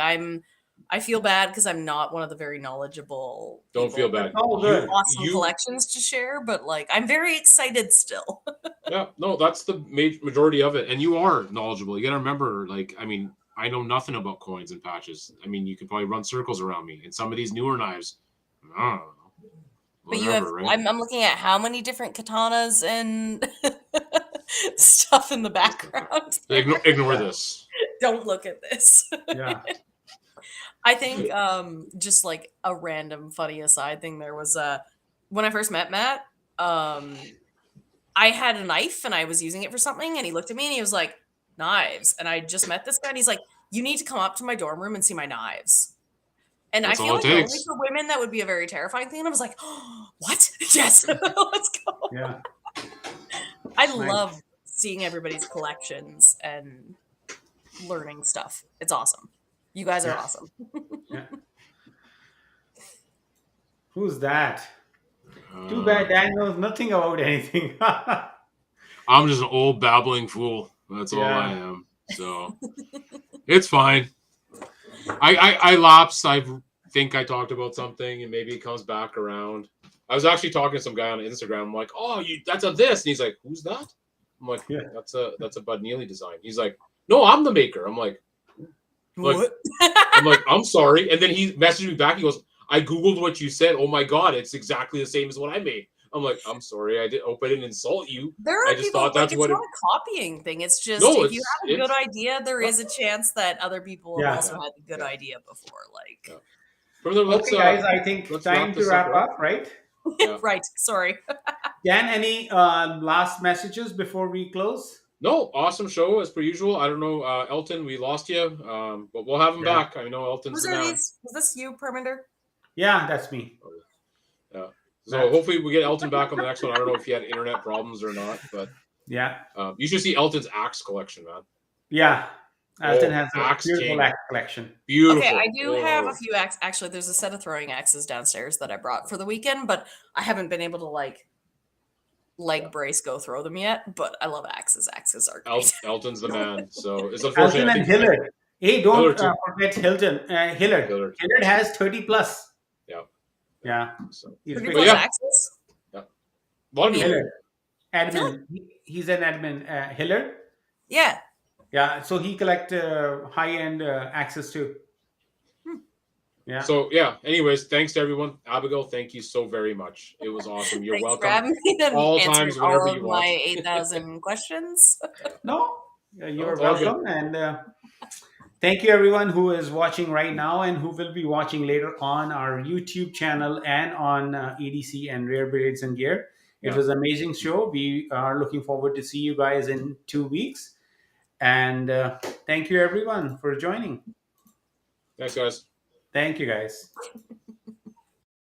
I feel bad because I'm not one of the very knowledgeable. Don't feel people bad. Oh, with good. Awesome You- collections to share, but like I'm very excited still. Yeah, no, that's the majority of it. And you are knowledgeable. You got to remember, like, I mean, I know nothing about coins and patches. I mean, you could probably run circles around me. And some of these newer knives, I don't know. But you have, Whatever, right? I'm looking at how many different katanas and stuff in the background. Ignore this. Don't look at this. Yeah. I think just like a random funny aside thing, there was when I first met Matt, I had a knife and I was using it for something, and he looked at me and he was like, "Knives." And I just met this guy and he's like, "You need to come up to my dorm room and see my knives." And That's I all feel it like normally takes. for women that would be a very terrifying thing. And I was like, oh, "What? Yes, let's go." Yeah. I Nice. love seeing everybody's collections and learning stuff. It's awesome. You guys are Yeah. awesome. Yeah. Who's that? Too bad Dan knows nothing about anything. I'm just an old babbling fool. That's all I am. So it's fine. I lapse. I think I talked about something, and maybe it comes back around. I was actually talking to some guy on Instagram. I'm like, "Oh, that's a this," and he's like, "Who's that?" I'm like, Yeah. "That's a Bud Neely design." He's like, "No, I'm the maker." I'm like, What? "I'm sorry," and then he messaged me back. He goes, "I googled what you said. Oh my god, it's exactly the same as what I made." I'm like, "I'm sorry, I didn't insult you." There are I just people thought like that's it's what not a copying thing. It's just No, if you have a good it's- idea, there is a chance that other people have Yeah. also had a good Yeah. idea before. Like, Yeah. Further, Okay, guys, I think let's time wrap to this wrap up, up, right? Yeah. right? Sorry. Dan, any last messages before we close? No, awesome show as per usual. I don't know, Elton, we lost you, but we'll have him Yeah. back. I know Elton's Whose the are man. these? Was this you, Perminder? Yeah, that's me. Yeah. So That's- hopefully we get Elton back on the next one. I don't know if he had internet problems or not, but Yeah. you should see Elton's axe collection, man. Yeah. Alton Oh, has a Axe beautiful King. axe collection. Beautiful. Okay, I do have Oh. a few axes. Actually, there's a set of throwing axes downstairs that I brought for the weekend, but I haven't been able to like leg brace go throw them yet. But I love axes. Axes are great. Elton's the man. So it's unfortunate. Alton I and think Hillard. Hey, don't Hillard too. forget Hilton. Hillard. Hillard. Hillard has 30 plus. Yeah. Yeah. So, He's Pretty big. much yeah. axes. a lot of people. Hillard. Admin. He's an admin. Hillard. Yeah. Yeah. So he collect high-end axes too. Yeah. So yeah. Anyways, thanks to everyone. Abigail, thank you so very much. It was awesome. You're Thanks for welcome. having me and All answering times, whenever all of you want. my 8,000 questions. No, you're it's all good. welcome. And thank you, everyone who is watching right now and who will be watching later on our YouTube channel and on EDC and Rare Braids and Gear. It Yeah. was an amazing show. We are looking forward to see you guys in 2 weeks. And thank you, everyone, for joining. Thanks, guys. Thank you, guys.